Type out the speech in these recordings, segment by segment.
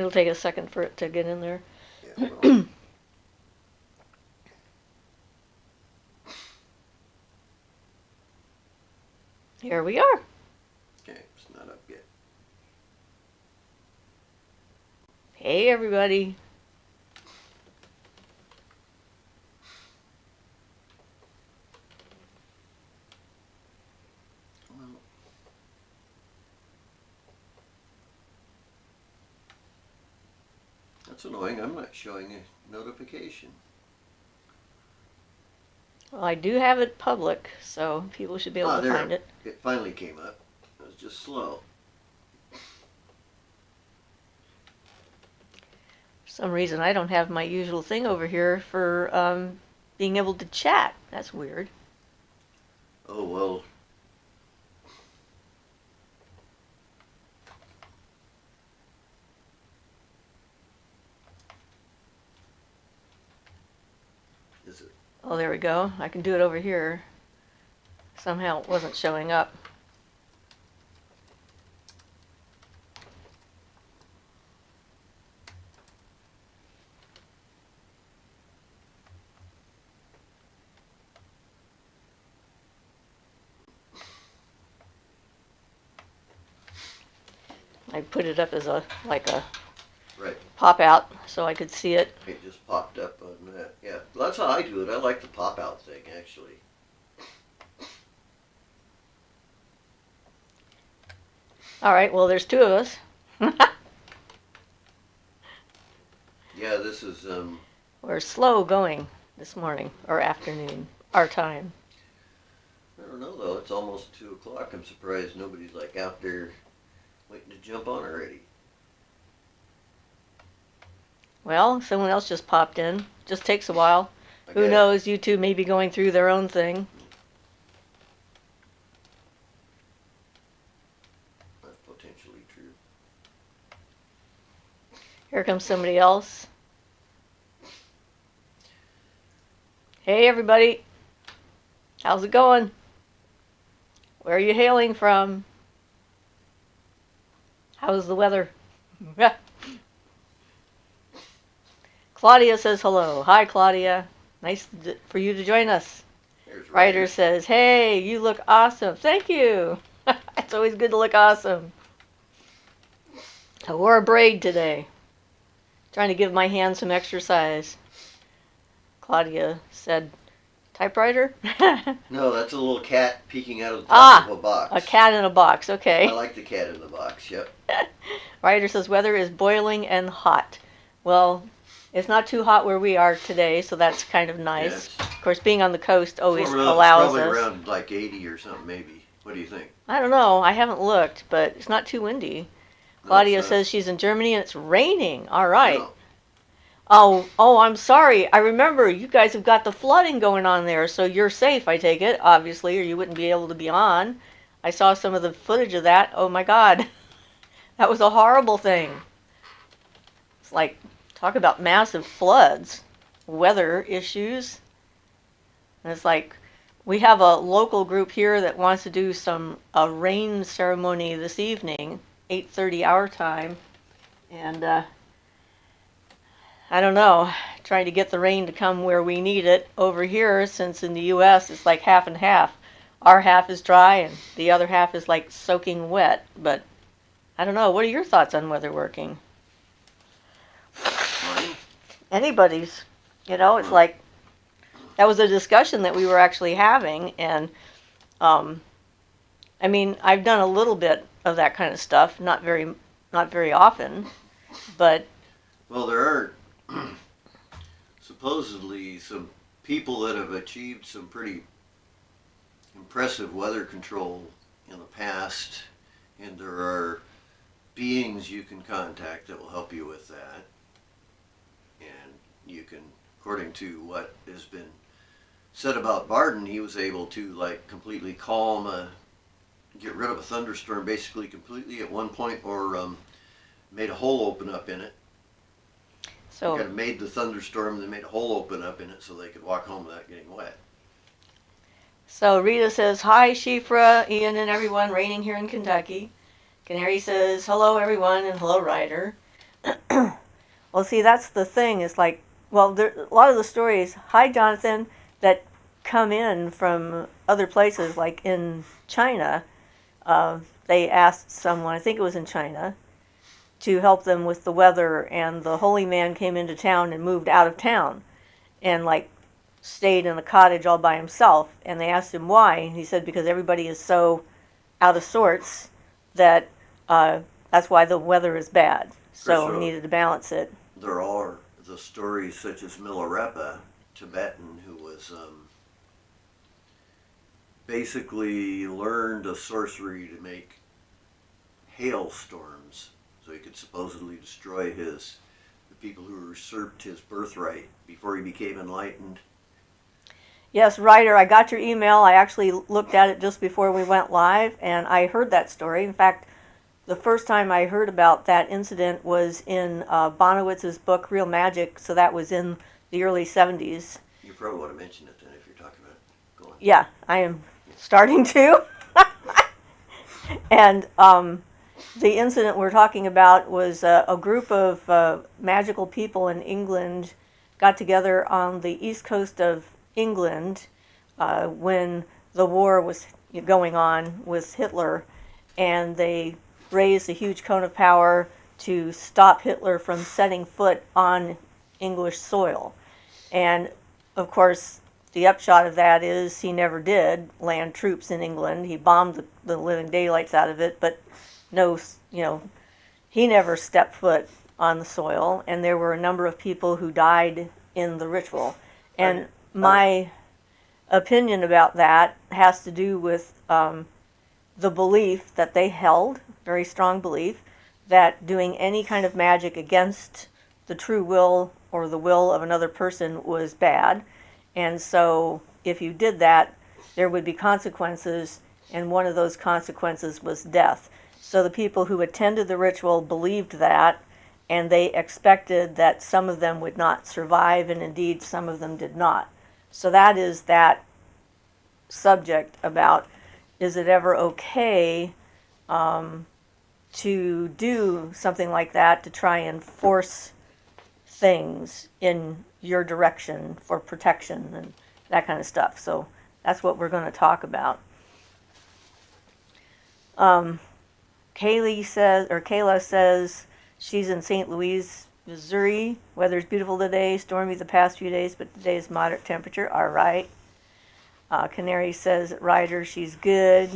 It'll take a second for it to get in there. Yeah, well. Here we are. Okay, it's not up yet. Hey, everybody. Well, that's annoying. I'm not showing a notification. Well, I do have it public, so people should be able to find it. It finally came up. It was just slow. For some reason, I don't have my usual thing over here for being able to chat. That's weird. Oh, well. Is it? Oh, there we go. I can do it over here. Somehow it wasn't showing up. I put it up as a Right. pop out so I could see it. It just popped up on that. Yeah, that's how I do it. I like the pop out thing, actually. All right, well, there's two of us. Yeah, this is, We're slow going this morning or afternoon, our time. I don't know though. It's almost 2 o'clock. I'm surprised nobody's like out there waiting to jump on already. Well, someone else just popped in. Just takes a while. Who guess. knows? You two may be going through their own thing. That's potentially true. Here comes somebody else. Hey, everybody. How's it going? Where are you hailing from? How's the weather? Claudia says hello. Hi, Claudia. Nice for you to join us. Ryder says, hey, you look awesome. Thank you. It's always good to look awesome. I wore a braid today. Trying to give my hand some exercise. Claudia said, typewriter? No, that's a little cat peeking out of the top of a box. A cat in a box, okay. I like the cat in the box, yep. Ryder says, weather is boiling and hot. Well, it's not too hot where we are today, so that's kind of nice. Yes. Of course, being on the coast always allows probably us. Around like 80 or something, maybe. What do you think? I don't know. I haven't looked, but it's not too windy. Claudia says she's in Germany and it's raining. All right. No. Oh, I'm sorry. I remember you guys have got the flooding going on there, so you're safe, I take it, obviously, or you wouldn't be able to be on. I saw some of the footage of that. Oh my God. That was a horrible thing. It's like, talk about massive floods, weather issues. And it's like, we have a local group here that wants to do a rain ceremony this evening, 8:30 our time. And I don't know, trying to get the rain to come where we need it. Over here, since in the U.S. it's like half and half. Our half is dry and the other half is like soaking wet. But I don't know, what are your thoughts on weather working? Anybody's. You know, it's like, that was a discussion that we were actually having. And, I mean, I've done a little bit of that kind of stuff, not very often, but... Well, there are supposedly some people that have achieved some pretty impressive weather control in the past, and there are beings you can contact that will help you with that. And you can, according to what has been said about Barden, he was able to like completely get rid of a thunderstorm basically completely at one point, or made a hole open up in it. So kind of made the thunderstorm and then made a hole open up in it so they could walk home without getting wet. So Rita says, hi Siofra, Ian and everyone, raining here in Kentucky. Canary says, hello everyone, and hello Ryder. Well, see, that's the thing. Is like, well, there, a lot of the stories. Hi, Jonathan, that come in from other places, like in China. They asked someone, I think it was in China, to help them with the weather, and the holy man came into town and moved out of town, and like stayed in a cottage all by himself. And they asked him why, and he said because everybody is so out of sorts that that's why the weather is bad. So he needed to balance it. There are the stories such as Milarepa, Tibetan, who was basically learned a sorcery to make hailstorms, so he could supposedly destroy the people who usurped his birthright before he became enlightened. Yes, Ryder, I got your email. I actually looked at it just before we went live, and I heard that story. In fact, the first time I heard about that incident was in Bonowitz's book, Real Magic, so that was in the early 70s. You probably want to mention it then if you're talking about it. Go on. Yeah, I am starting to. And the incident we're talking about was a group of magical people in England got together on the east coast of England when the war was going on with Hitler, and they raised a huge cone of power to stop Hitler from setting foot on English soil. And of course, the upshot of that is he never did land troops in England. He bombed the living daylights out of it, but no, he never stepped foot on the soil. And there were a number of people who died in the ritual. And my opinion about that has to do with the belief that they held, very strong belief, that doing any kind of magic against the true will or the will of another person was bad. And so if you did that, there would be consequences, and one of those consequences was death. So the people who attended the ritual believed that, and they expected that some of them would not survive, and indeed some of them did not. So that is that subject about, is it ever okay to do something like that to try and force things in your direction for protection and that kind of stuff. So that's what we're going to talk about. Kayla says she's in St. Louis, Missouri. Weather's beautiful today, stormy the past few days, but today is moderate temperature. All right. Canary says, Ryder, she's good.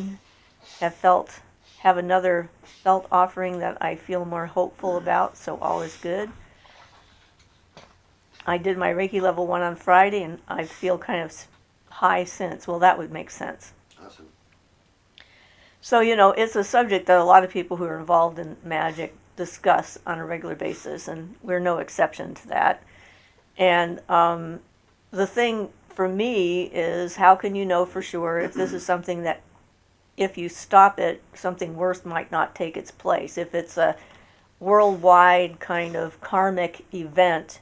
Have another felt offering that I feel more hopeful about, so all is good. I did my Reiki level 1 on Friday, and I feel kind of high since. Well, that would make sense. Awesome. So, it's a subject that a lot of people who are involved in magic discuss on a regular basis, and we're no exception to that. And the thing for me is, how can you know for sure if this is something that, if you stop it, something worse might not take its place? If it's a worldwide kind of karmic event,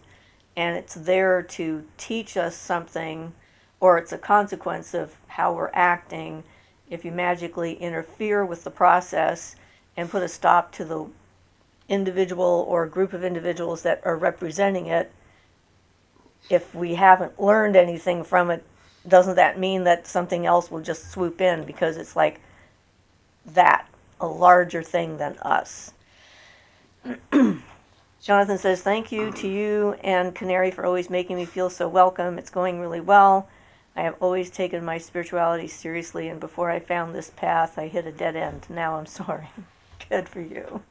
and it's there to teach us something, or it's a consequence of how we're acting, if you magically interfere with the process and put a stop to the individual or group of individuals that are representing it, if we haven't learned anything from it, doesn't that mean that something else will just swoop in because it's like that, a larger thing than us? Jonathan says, thank you to you and Canary for always making me feel so welcome. It's going really well. I have always taken my spirituality seriously, and before I found this path, I hit a dead end. Now I'm sorry. Good for you.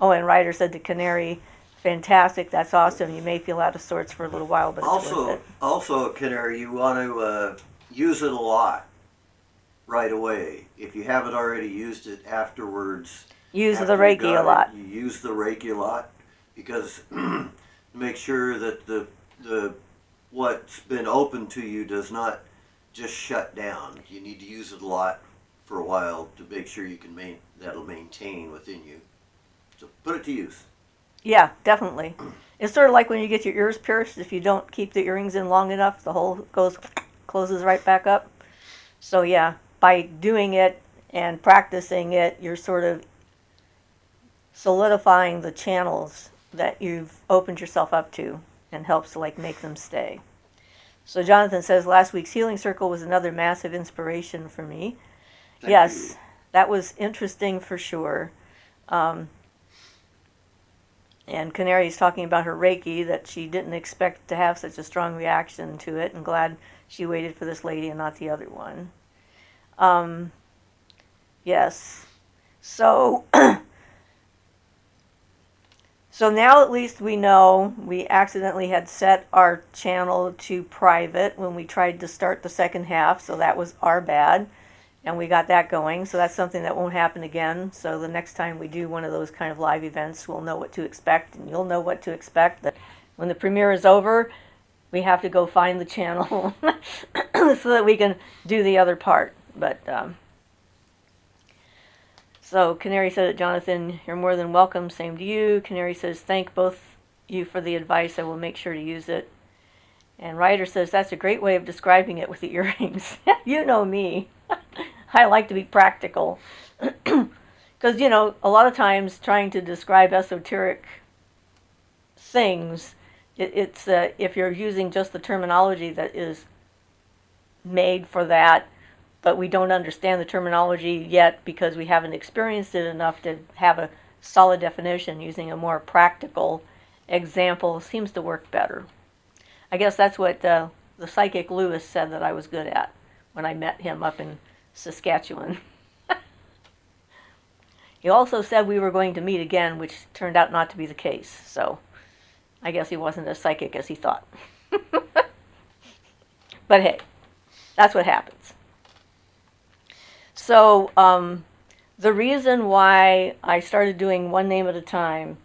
Oh, and Ryder said to Canary, fantastic, that's awesome. You may feel out of sorts for a little while, but it's worth it. Also, Canary, you want to use it a lot right away. If you haven't already used it afterwards, use the Reiki a lot. You use the Reiki a lot, because make sure that the what's been open to you does not just shut down. You need to use it a lot for a while to make sure you can that'll maintain within you. So put it to use. Yeah, definitely. It's sort of like when you get your ears pierced. If you don't keep the earrings in long enough, the hole closes right back up. So yeah, by doing it and practicing it, you're sort of solidifying the channels that you've opened yourself up to, and helps to like make them stay. So Jonathan says last week's healing circle was another massive inspiration for me. Thank Yes, you. that was interesting for sure. And Canary's talking about her Reiki, that she didn't expect to have such a strong reaction to it, and glad she waited for this lady and not the other one. Yes. So, so now at least we know we accidentally had set our channel to private when we tried to start the second half, so that was our bad. And we got that going, so that's something that won't happen again. So the next time we do one of those kind of live events, we'll know what to expect, and you'll know what to expect. That when the premiere is over, we have to go find the channel so that we can do the other part. But so Canary said, Jonathan, you're more than welcome. Same to you. Canary says, thank both you for the advice. I will make sure to use it. And Ryder says, that's a great way of describing it with the earrings. You know me. I like to be practical. Because, you know, a lot of times trying to describe esoteric things, it's if you're using just the terminology that is made for that, but we don't understand the terminology yet because we haven't experienced it enough to have a solid definition, using a more practical example seems to work better. I guess that's what the psychic Lewis said that I was good at when I met him up in Saskatchewan. He also said we were going to meet again, which turned out not to be the case. So I guess he wasn't as psychic as he thought. But hey, that's what happens. So the reason why I started doing one name at a time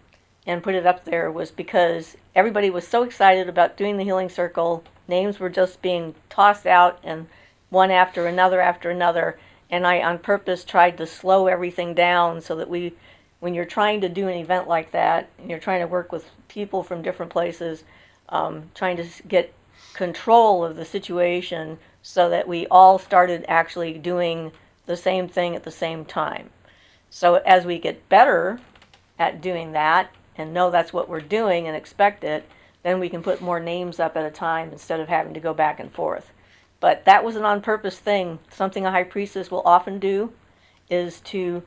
and put it up there was because everybody was so excited about doing the healing circle. Names were just being tossed out, and one after another, and I on purpose tried to slow everything down so that when you're trying to do an event like that, and you're trying to work with people from different places, trying to get control of the situation so that we all started actually doing the same thing at the same time. So as we get better at doing that, and know that's what we're doing and expect it, then we can put more names up at a time instead of having to go back and forth. But that was an on-purpose thing. Something a high priestess will often do is to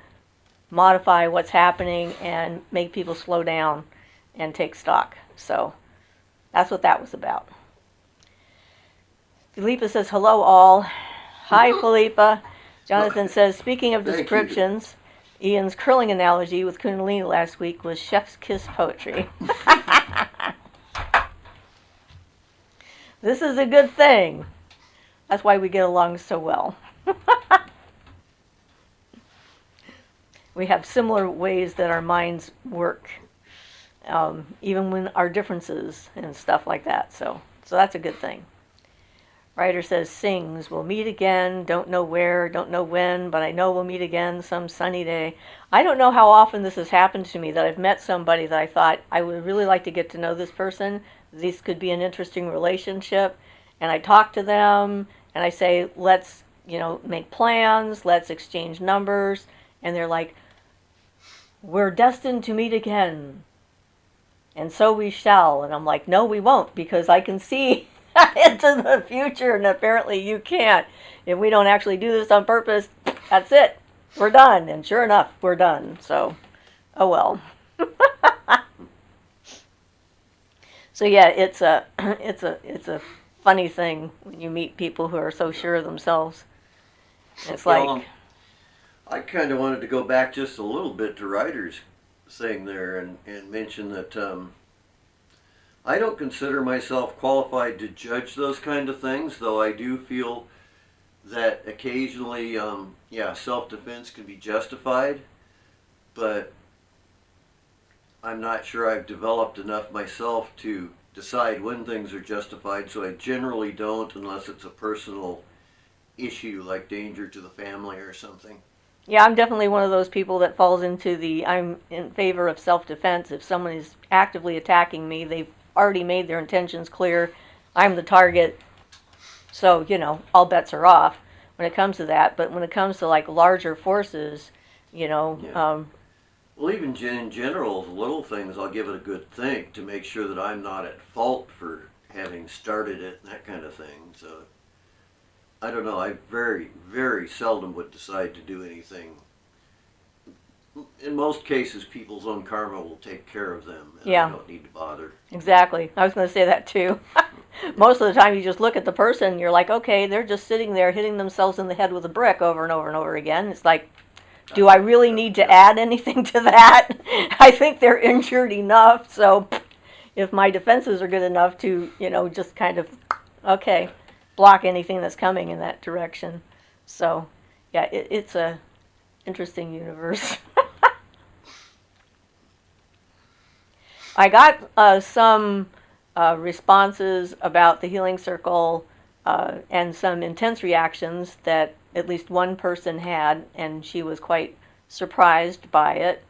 modify what's happening and make people slow down and take stock. So that's what that was about. Philippa says, hello all. Hi, Philippa. Jonathan says, speaking of descriptions, Ian's curling analogy with Kundalini last week was chef's kiss poetry. This is a good thing. That's why we get along so well. We have similar ways that our minds work, even when our differences and stuff like that. So that's a good thing. Ryder says, sings, we'll meet again, don't know where, don't know when, but I know we'll meet again some sunny day. I don't know how often this has happened to me, that I've met somebody that I thought, I would really like to get to know this person. This could be an interesting relationship. And I talk to them, and I say, let's, make plans, let's exchange numbers. And they're like, we're destined to meet again. And so we shall. And I'm like, no, we won't, because I can see into the future, and apparently you can't. If we don't actually do this on purpose, that's it. We're done. And sure enough, we're done. So, oh well. So yeah, it's a funny thing when you meet people who are so sure of themselves. It's like, I kind of wanted to go back just a little bit to Ryder's thing there and mention that I don't consider myself qualified to judge those kind of things, though I do feel that occasionally, self-defense can be justified, but I'm not sure I've developed enough myself to decide when things are justified, so I generally don't unless it's a personal issue like danger to the family or something. yeah, I'm definitely one of those people that falls into I'm in favor of self-defense. If someone is actively attacking me, they've already made their intentions clear. I'm the target, so all bets are off when it comes to that. But when it comes to like larger forces, Yeah. Well, even in general, little things, I'll give it a good think to make sure that I'm not at fault for having started it and that kind of thing. So I don't know. I very, very seldom would decide to do anything. In most cases, people's own karma will take care of them, and I Yeah, don't need to bother. exactly. I was going to say that too. Most of the time, you just look at the person, and you're like, okay, they're just sitting there hitting themselves in the head with a brick over and over and over again. It's like, do I really need to add anything to that? I think they're injured enough, so if my defenses are good enough to, just kind of, okay, block anything that's coming in that direction. So, yeah, it's a interesting universe. I got some responses about the healing circle and some intense reactions that at least one person had, and she was quite surprised by it.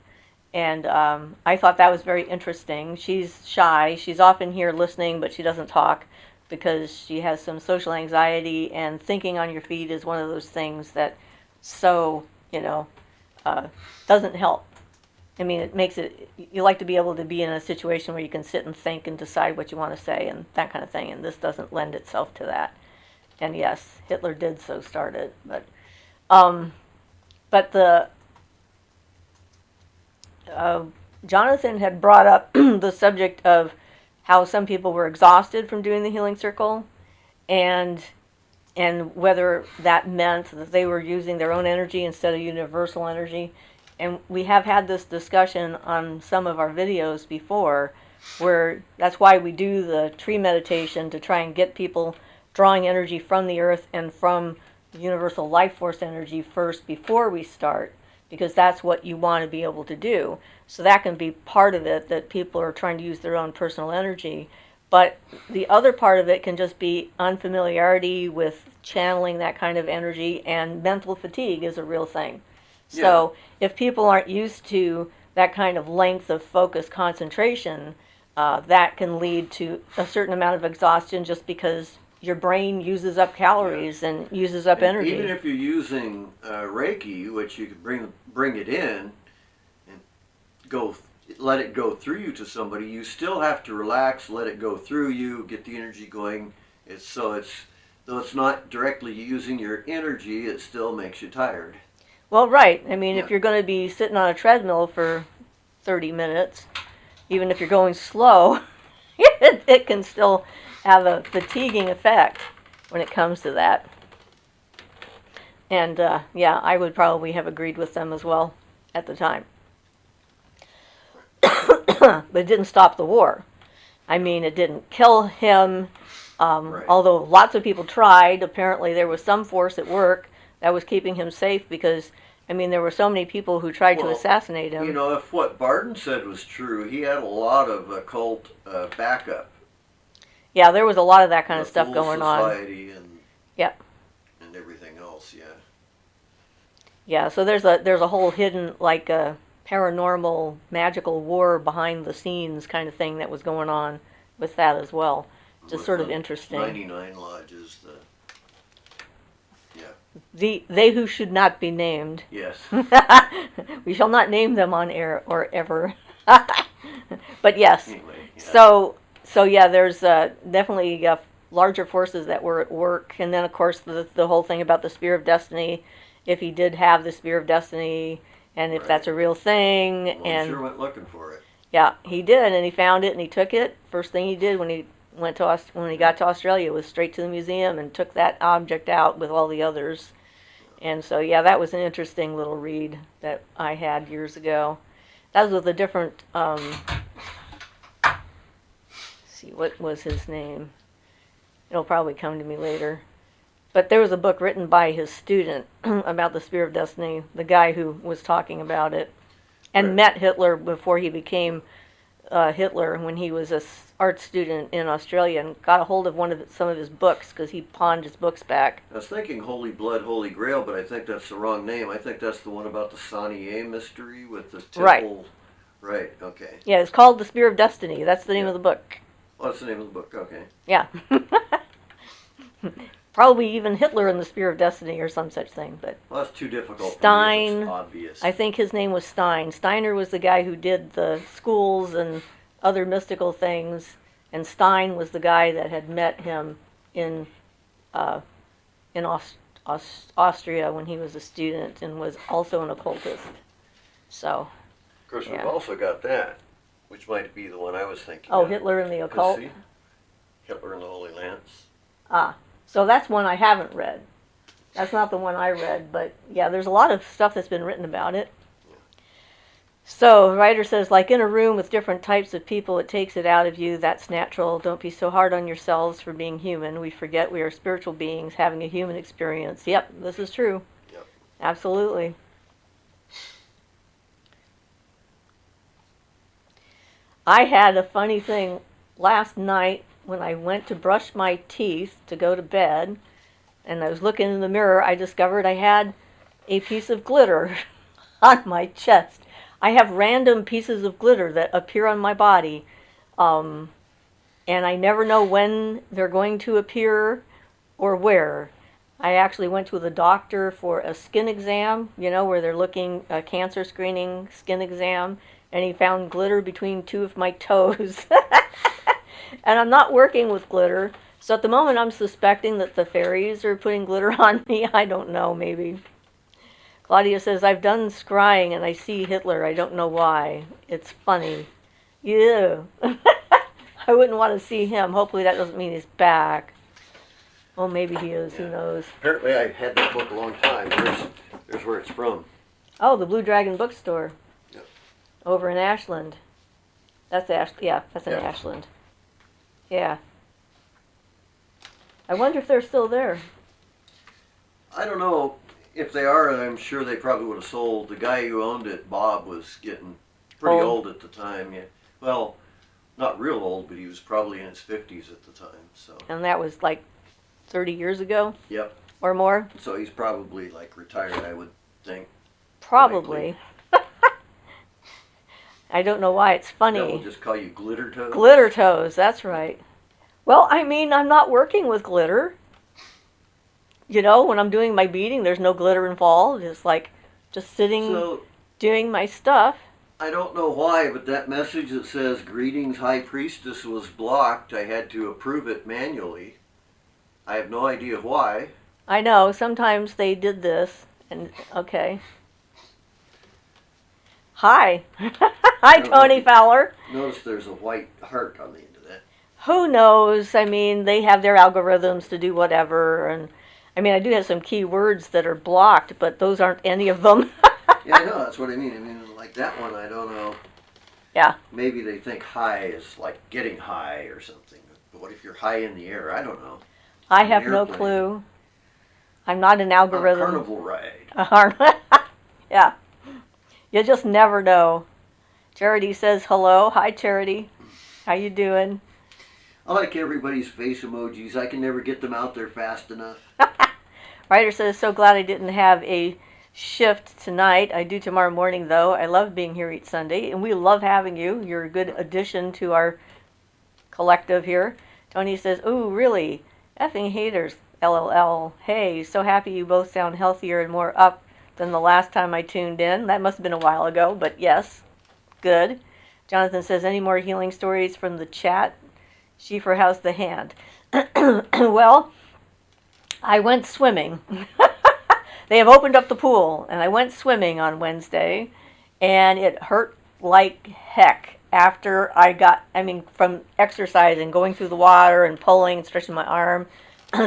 And I thought that was very interesting. She's shy. She's often here listening, but she doesn't talk because she has some social anxiety, and thinking on your feet is one of those things that so, doesn't help. I mean, it makes it, you like to be able to be in a situation where you can sit and think and decide what you want to say and that kind of thing, and this doesn't lend itself to that. And yes, Hitler did so start it, um, but Jonathan had brought up the subject of how some people were exhausted from doing the healing circle, and whether that meant that they were using their own energy instead of universal energy. And we have had this discussion on some of our videos before, where that's why we do the tree meditation, to try and get people drawing energy from the earth and from universal life force energy first before we start, because that's what you want to be able to do. So that can be part of it, that people are trying to use their own personal energy. But the other part of it can just be unfamiliarity with channeling that kind of energy, and mental fatigue is a real thing. So if people aren't used to that kind of length of focus concentration, that can lead to a certain amount of exhaustion, just because your brain uses up calories and uses up energy. Even if you're using Reiki, which you could bring it in and let it go through you to somebody, you still have to relax, let it go through you, get the energy going. Though it's not directly using your energy, it still makes you tired. Well, right. I mean, if you're going to be sitting on a treadmill for 30 minutes, even if you're going slow, it can still have a fatiguing effect when it comes to that. And yeah, I would probably have agreed with them as well at the time. But it didn't stop the war. I mean, it didn't kill him. Right. Although lots of people tried, apparently there was some force at work that was keeping him safe, because, I mean, there were so many people who tried to assassinate him. If what Barton said was true, he had a lot of occult backup. Yeah, there was a lot of that kind of stuff going society on. And everything else, yeah. Yeah, so there's a whole hidden, like, paranormal, magical war behind the scenes kind of thing that was going on with that as well. Just sort of interesting. 99 lodges, they who should not be named. Yes. We shall not name them on air or ever. But yes. Anyway, yeah. So yeah, there's definitely larger forces that were at work, and then of course the whole thing about the Spear of Destiny, if he did have the Spear of Destiny, and if that's a real thing. Well, and he sure went looking for it. Yeah, he did, and he found it, and he took it. First thing he did when he got to Australia was straight to the museum and took that object out with all the others. And so yeah, that was an interesting little read that I had years ago. That was with a different see, what was his name? It'll probably come to me later. But there was a book written by his student about the Spear of Destiny, the guy who was talking about it, and met Hitler before he became Hitler, when he was an art student in Australia, and got a hold of some of his books, because he pawned his books back. I was thinking Holy Blood, Holy Grail, but I think that's the wrong name. I think that's the one about the Sanier mystery with the temple. Right, okay. Yeah, it's called The Spear of Destiny. That's the name of the book. Oh, that's the name of the book, okay. Yeah. Probably even Hitler in the Spear of Destiny or some such thing. But Well, that's too difficult Stein, for me if it's obvious. I think his name was Stein. Steiner was the guy who did the schools and other mystical things, and Stein was the guy that had met him in uh, in Austria when he was a student and was also an occultist. So, Of course, yeah. we've also got that, which might be the one I was thinking oh, of. Hitler and the Occult. See? Hitler and the Holy Lance. Ah, so that's one I haven't read. That's not the one I read, but yeah, there's a lot of stuff that's been written about it. So, the writer says, like in a room with different types of people, it takes it out of you. That's natural. Don't be so hard on yourselves for being human. We forget we are spiritual beings having a human experience. Yep, this is true. Yep. Absolutely. I had a funny thing last night when I went to brush my teeth to go to bed, and I was looking in the mirror. I discovered I had a piece of glitter on my chest. I have random pieces of glitter that appear on my body, and I never know when they're going to appear or where. I actually went to the doctor for a skin exam, where they're looking a cancer screening skin exam, and he found glitter between two of my toes. And I'm not working with glitter, so at the moment I'm suspecting that the fairies are putting glitter on me. I don't know, maybe. Claudia says, I've done scrying and I see Hitler. I don't know why. It's funny. Ew. I wouldn't want to see him. Hopefully that doesn't mean he's back. Well, maybe he is. Yeah. Who knows? Apparently I've had that book a long time. There's where it's from. Oh, the Blue Dragon bookstore. Yep. Over in Ashland. That's that's in Ashland. Yeah. I wonder if they're still there. I don't know. If they are, I'm sure they probably would have sold. The guy who owned it, Bob, was getting pretty old at the time. Yeah. Well, not real old, but he was probably in his 50s at the time. So. And that was like 30 years ago? Yep. Or more? So he's probably like retired, I would think. Probably. I don't know why. It's funny. Yeah, we'll just call you Glitter Toes. Glitter Toes, that's right. Well, I mean, I'm not working with glitter. When I'm doing my beading, there's no glitter involved. It's like just sitting, doing my stuff. I don't know why, but that message that says, Greetings, High Priestess, was blocked. I had to approve it manually. I have no idea why. I know. Sometimes they did this. And okay. Hi. Hi, Tony Fowler. Notice there's a white heart on the end of that. Who knows? I mean, they have their algorithms to do whatever. And I mean, I do have some key words that are blocked, but those aren't any of them. Yeah, I know. That's what I mean. I mean, like that one, I don't know. Yeah. Maybe they think high is like getting high or something. But what if you're high in the air? I don't know. I have no clue. I'm not an algorithm. A carnival ride. Yeah. You just never know. Charity says hello. Hi, Charity. How you doing? I like everybody's face emojis. I can never get them out there fast enough. Ryder says, so glad I didn't have a shift tonight. I do tomorrow morning, though. I love being here each Sunday, and we love having you. You're a good addition to our collective here. Tony says, ooh, really? Effing haters. LLL. Hey, so happy you both sound healthier and more up than the last time I tuned in. That must have been a while ago, but yes. Good. Jonathan says, any more healing stories from the chat? Siofra, how's the hand? Well, I went swimming. They have opened up the pool, and I went swimming on Wednesday, and it hurt like heck after from exercising, going through the water and pulling and stretching my arm.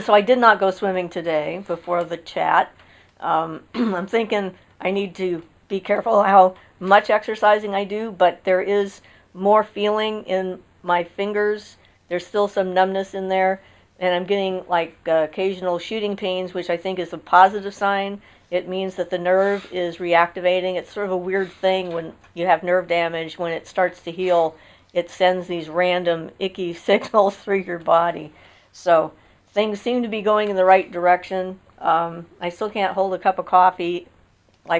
So I did not go swimming today before the chat. I'm thinking I need to be careful how much exercising I do, but there is more feeling in my fingers. There's still some numbness in there, and I'm getting occasional shooting pains, which I think is a positive sign. It means that the nerve is reactivating. It's sort of a weird thing when you have nerve damage. When it starts to heal, it sends these random icky signals through your body. So things seem to be going in the right direction. I still can't hold a cup of coffee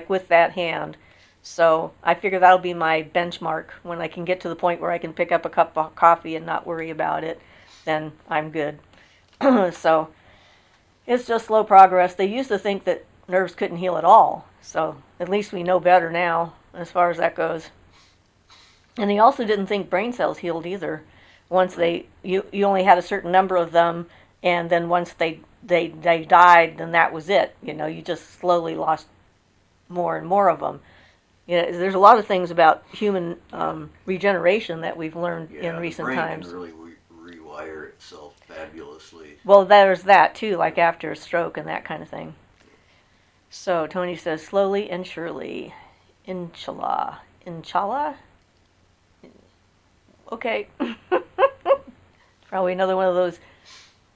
with that hand. So I figure that'll be my benchmark. When I can get to the point where I can pick up a cup of coffee and not worry about it, then I'm good. So It's just slow progress. They used to think that nerves couldn't heal at all, so at least we know better now as far as that goes. And they also didn't think brain cells healed either. Once you only had a certain number of them, and then once they died, then that was it. You just slowly lost more and more of them. There's a lot of things about human regeneration that we've learned in recent times. The brain can really rewire itself fabulously. Well, there's that too, like after a stroke and that kind of thing. So Tony says, slowly and surely, inshallah. Inshallah? Okay. Probably another one of those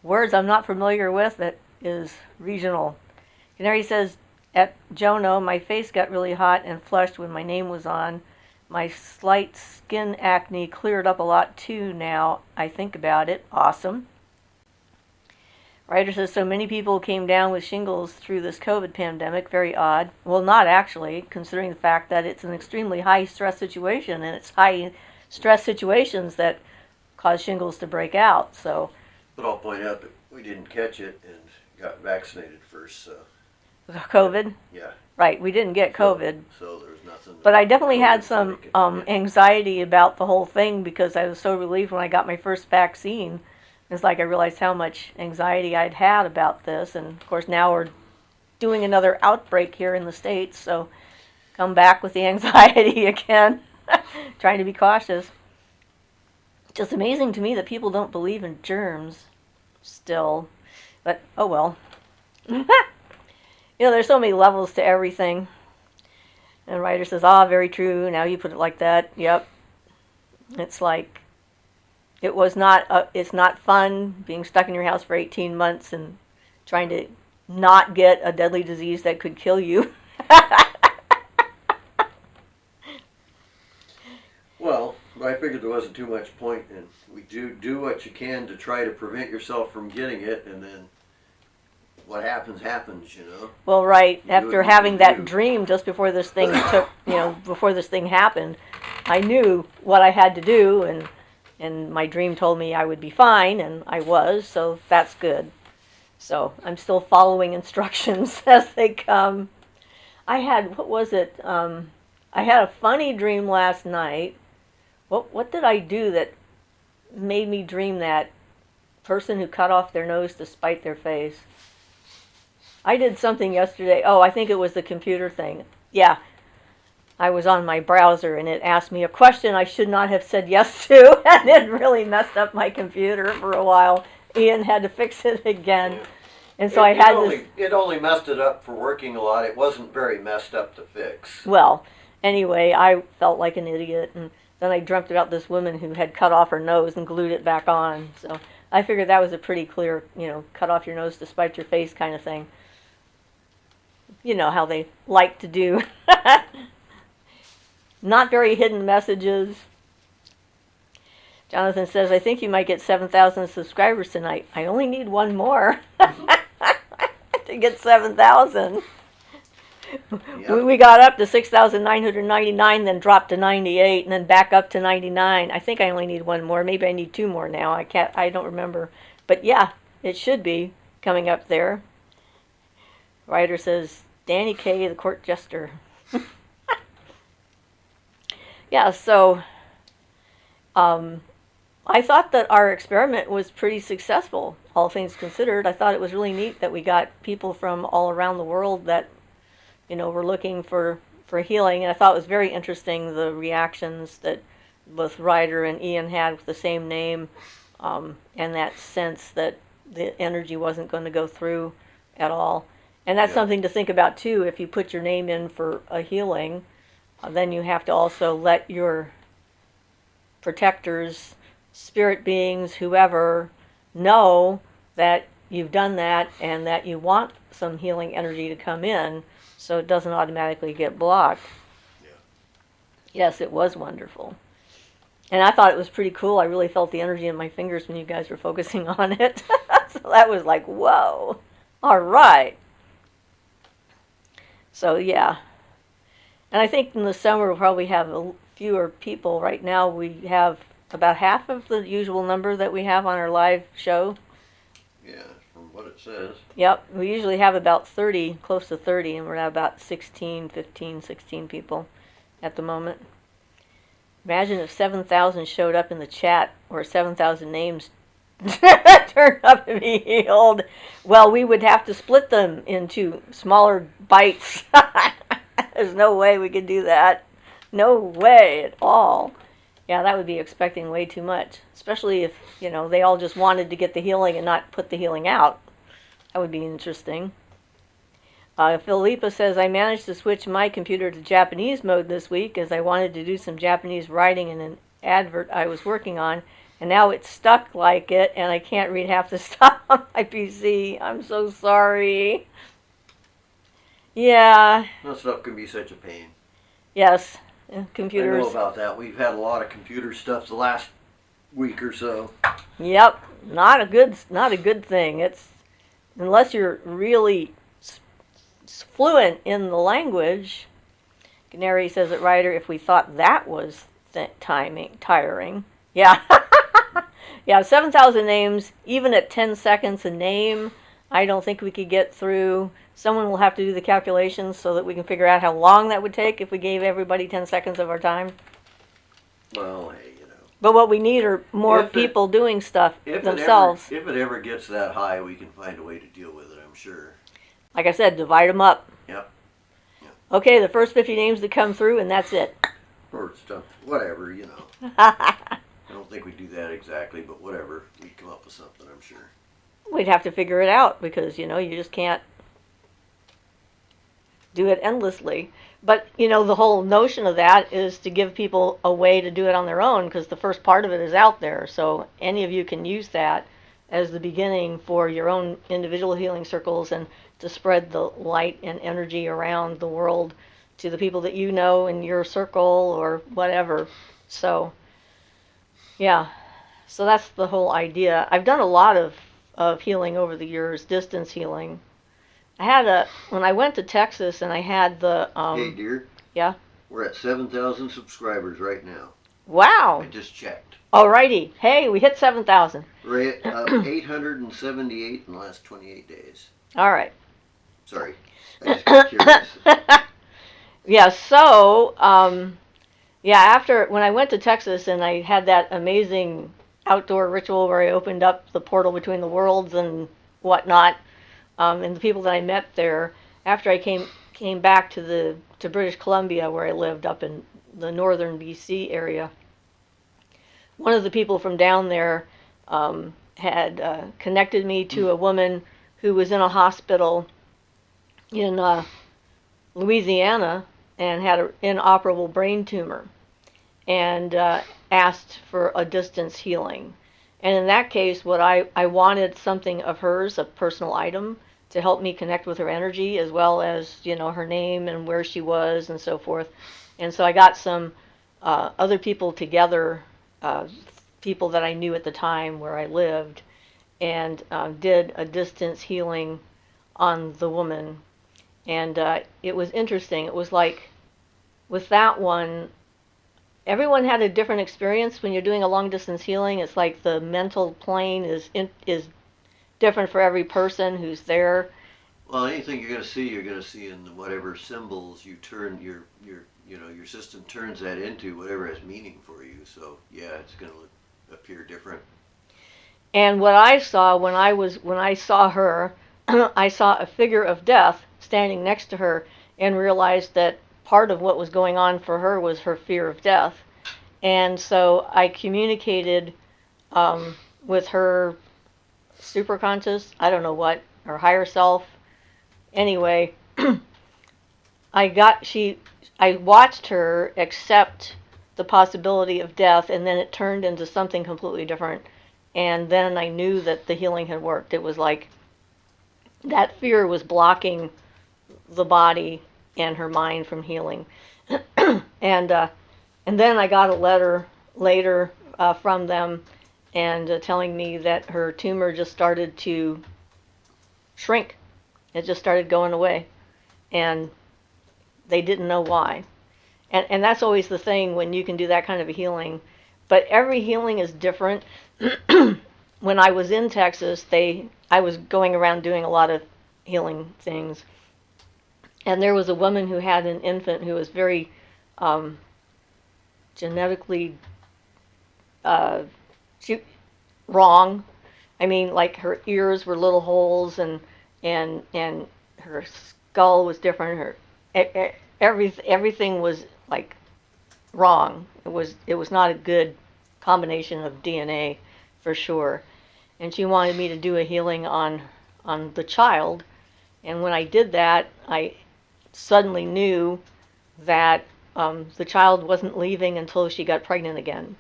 words I'm not familiar with that is regional. Canary says, at Jono, my face got really hot and flushed when my name was on. My slight skin acne cleared up a lot too now I think about it. Awesome. Writer says, so many people came down with shingles through this COVID pandemic. Very odd. Well, not actually, considering the fact that it's an extremely high stress situation, and it's high stress situations that cause shingles to break out. So, but I'll point out that we didn't catch it and got vaccinated first. So. COVID? Yeah. Right, we didn't get COVID. So there's nothing. But I definitely had some anxiety about the whole thing because I was so relieved when I got my first vaccine. It's like I realized how much anxiety I'd had about this. And of course now we're doing another outbreak here in the States. So come back with the anxiety again. Trying to be cautious. Just amazing to me that people don't believe in germs still. But oh well. There's so many levels to everything. And writer says, very true. Now you put it like that. Yep. It's like, it's not fun being stuck in your house for 18 months and trying to not get a deadly disease that could kill you. Well, I figured there wasn't too much point in. We do what you can to try to prevent yourself from getting it, and then what happens. Well, right. After having that dream just before this thing before this thing happened, I knew what I had to do, and my dream told me I would be fine, and I was, so that's good. So I'm still following instructions as they come. I had a funny dream last night. What did I do that made me dream that person who cut off their nose to spite their face? I did something yesterday. Oh, I think it was the computer thing. Yeah. I was on my browser and it asked me a question I should not have said yes to, and it really messed up my computer for a while. Ian had to fix it again. Yeah. And so It only messed it up for working a lot. It wasn't very messed up to fix. Well, anyway, I felt like an idiot, and then I dreamt about this woman who had cut off her nose and glued it back on. So I figured that was a pretty clear, cut off your nose to spite your face kind of thing. You know how they like to do. Not very hidden messages. Jonathan says, I think you might get 7,000 subscribers tonight. I only need one more to get 7,000. Yep. We got up to 6,999, then dropped to 98, and then back up to 99. I think I only need one more. Maybe I need two more now. I don't remember. But yeah, it should be coming up there. Writer says, Danny Kaye, the court jester. Yeah, so I thought that our experiment was pretty successful, all things considered. I thought it was really neat that we got people from all around the world that, were looking for healing. And I thought it was very interesting, the reactions that both Ryder and Ian had with the same name, and that sense that the energy wasn't going to go through at all. And that's something to think about, too. If you put your name in for a healing, then you have to also let your protectors, spirit beings, whoever, know that you've done that and that you want some healing energy to come in so it doesn't automatically get blocked. Yeah. Yes, it was wonderful. And I thought it was pretty cool. I really felt the energy in my fingers when you guys were focusing on it. So that was like, whoa. All right. So, yeah. And I think in the summer we'll probably have fewer people. Right now we have about half of the usual number that we have on our live show. Yeah, from what it says. Yep, we usually have about 30, close to 30, and we're at about 16, 15, 16 people at the moment. Imagine if 7,000 showed up in the chat, or 7,000 names turned up to be healed. Well, we would have to split them into smaller bites. There's no way we could do that. No way at all. Yeah, that would be expecting way too much. Especially if, they all just wanted to get the healing and not put the healing out. That would be interesting. Philippa says, I managed to switch my computer to Japanese mode this week as I wanted to do some Japanese writing in an advert I was working on, and now it's stuck like it, and I can't read half the stuff on my PC. I'm so sorry. Yeah. That stuff can be such a pain. Yes. Computers. I know about that. We've had a lot of computer stuff the last week or so. Yep. Not a good thing. It's unless you're really fluent in the language. Canary says it, Ryder, if we thought that was tiring. Yeah. Yeah, 7,000 names, even at 10 seconds a name, I don't think we could get through. Someone will have to do the calculations so that we can figure out how long that would take if we gave everybody 10 seconds of our time. Well, hey, But what we need are more people doing stuff themselves. If it ever gets that high, we can find a way to deal with it, I'm sure. Like I said, divide them up. Yep. Okay, the first 50 names that come through, and that's it. Or stuff, whatever, I don't think we do that exactly, but whatever. We'd come up with something, I'm sure. We'd have to figure it out because, you just can't do it endlessly. But, the whole notion of that is to give people a way to do it on their own because the first part of it is out there. So any of you can use that as the beginning for your own individual healing circles and to spread the light and energy around the world to the people that you know in your circle or whatever. So, yeah. So that's the whole idea. I've done a lot of healing over the years, distance healing. When I went to Texas and I had the... hey, dear. Yeah? We're at 7,000 subscribers right now. Wow. I just checked. Alrighty. Hey, we hit 7,000. We're at 878 in the last 28 days. All right. Sorry. I just got curious. Yeah, so, when I went to Texas and I had that amazing outdoor ritual where I opened up the portal between the worlds and whatnot, and the people that I met there, after I came back to British Columbia where I lived up in the northern BC area, one of the people from down there had connected me to a woman who was in a hospital in Louisiana and had an inoperable brain tumor and asked for a distance healing. And in that case, I wanted something of hers, a personal item, to help me connect with her energy as well as, her name and where she was and so forth. And so I got some other people together, people that I knew at the time where I lived, and did a distance healing on the woman. And it was interesting. It was like, with that one, everyone had a different experience when you're doing a long distance healing. It's like the mental plane is different for every person who's there. Well, anything you're going to see in whatever symbols you turn your system turns that into, whatever has meaning for you. So yeah, it's going to appear different. And what I saw when I saw her, I saw a figure of death standing next to her and realized that part of what was going on for her was her fear of death. And so I communicated with her superconscious, I don't know what, or higher self. Anyway, I watched her accept the possibility of death, and then it turned into something completely different. And then I knew that the healing had worked. It was like that fear was blocking the body and her mind from healing. And then I got a letter later from them and telling me that her tumor just started to shrink. It just started going away. And they didn't know why. And that's always the thing when you can do that kind of a healing. But every healing is different. When I was in Texas, I was going around doing a lot of healing things, and there was a woman who had an infant who was very um, genetically uh, wrong. I mean, like her ears were little holes, and her skull was different. Everything was like wrong. It was not a good combination of DNA for sure. And she wanted me to do a healing on the child. And when I did that, I suddenly knew that the child wasn't leaving until she got pregnant again,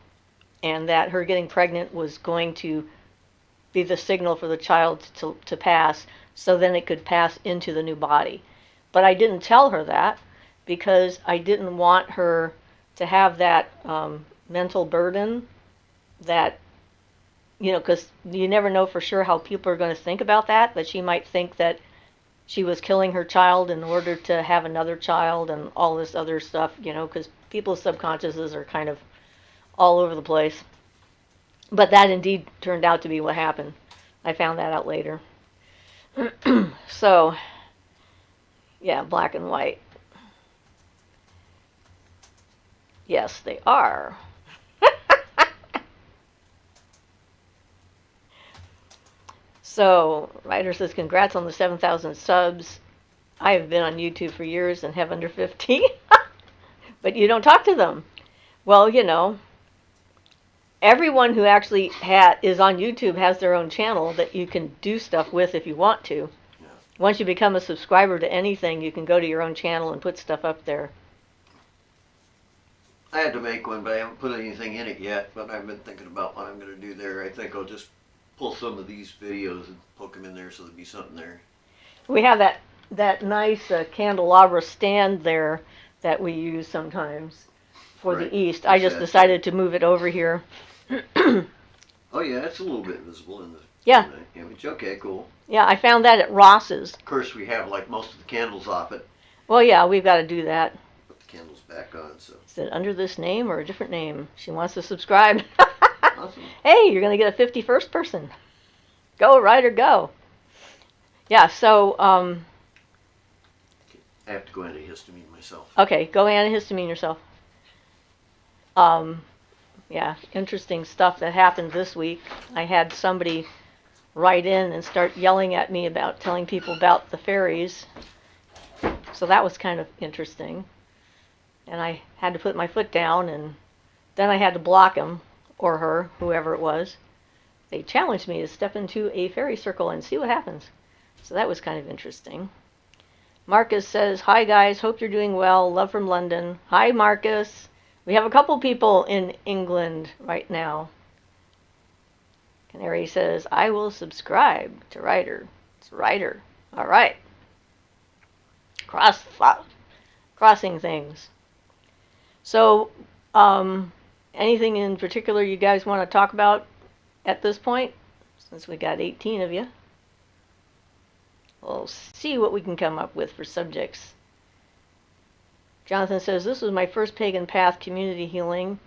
and that her getting pregnant was going to be the signal for the child to pass, so then it could pass into the new body. But I didn't tell her that because I didn't want her to have that mental burden that, because you never know for sure how people are going to think about that she might think that she was killing her child in order to have another child and all this other stuff, because people's subconsciouses are kind of all over the place. But that indeed turned out to be what happened. I found that out later. So, yeah, black and white. Yes, they are. So, Ryder says, congrats on the 7,000 subs. I have been on YouTube for years and have under 15. But you don't talk to them. Well, everyone who actually is on YouTube has their own channel that you can do stuff with if you want to. Yeah. Once you become a subscriber to anything, you can go to your own channel and put stuff up there. I had to make one, but I haven't put anything in it yet. But I've been thinking about what I'm going to do there. I think I'll just pull some of these videos and poke them in there so there'll be something there. We have that nice candelabra stand there that we use sometimes for Right. the east. I just decided to move it over here. Oh yeah, it's a little bit visible in the, Yeah. in the image. Okay, cool. Yeah, I found that at Ross's. Of course, we have like most of the candles off it. Well, yeah, we've got to do that. Put the candles back on. So. Is it under this name or a different name? She wants to subscribe. Awesome. Hey, you're going to get a 51st person. Go, Ryder, go. Yeah, so, I have to go into histamine myself. okay, go antihistamine yourself. Yeah, interesting stuff that happened this week. I had somebody write in and start yelling at me about telling people about the fairies. So that was kind of interesting. And I had to put my foot down, and then I had to block him, or her, whoever it was. They challenged me to step into a fairy circle and see what happens. So that was kind of interesting. Marcus says, hi guys, hope you're doing well. Love from London. Hi Marcus. We have a couple people in England right now. Canary says, I will subscribe to Ryder. It's Ryder. All right. Crossing things. So, anything in particular you guys want to talk about at this point? Since we got 18 of you. We'll see what we can come up with for subjects. Jonathan says, this was my first Pagan Path community healing.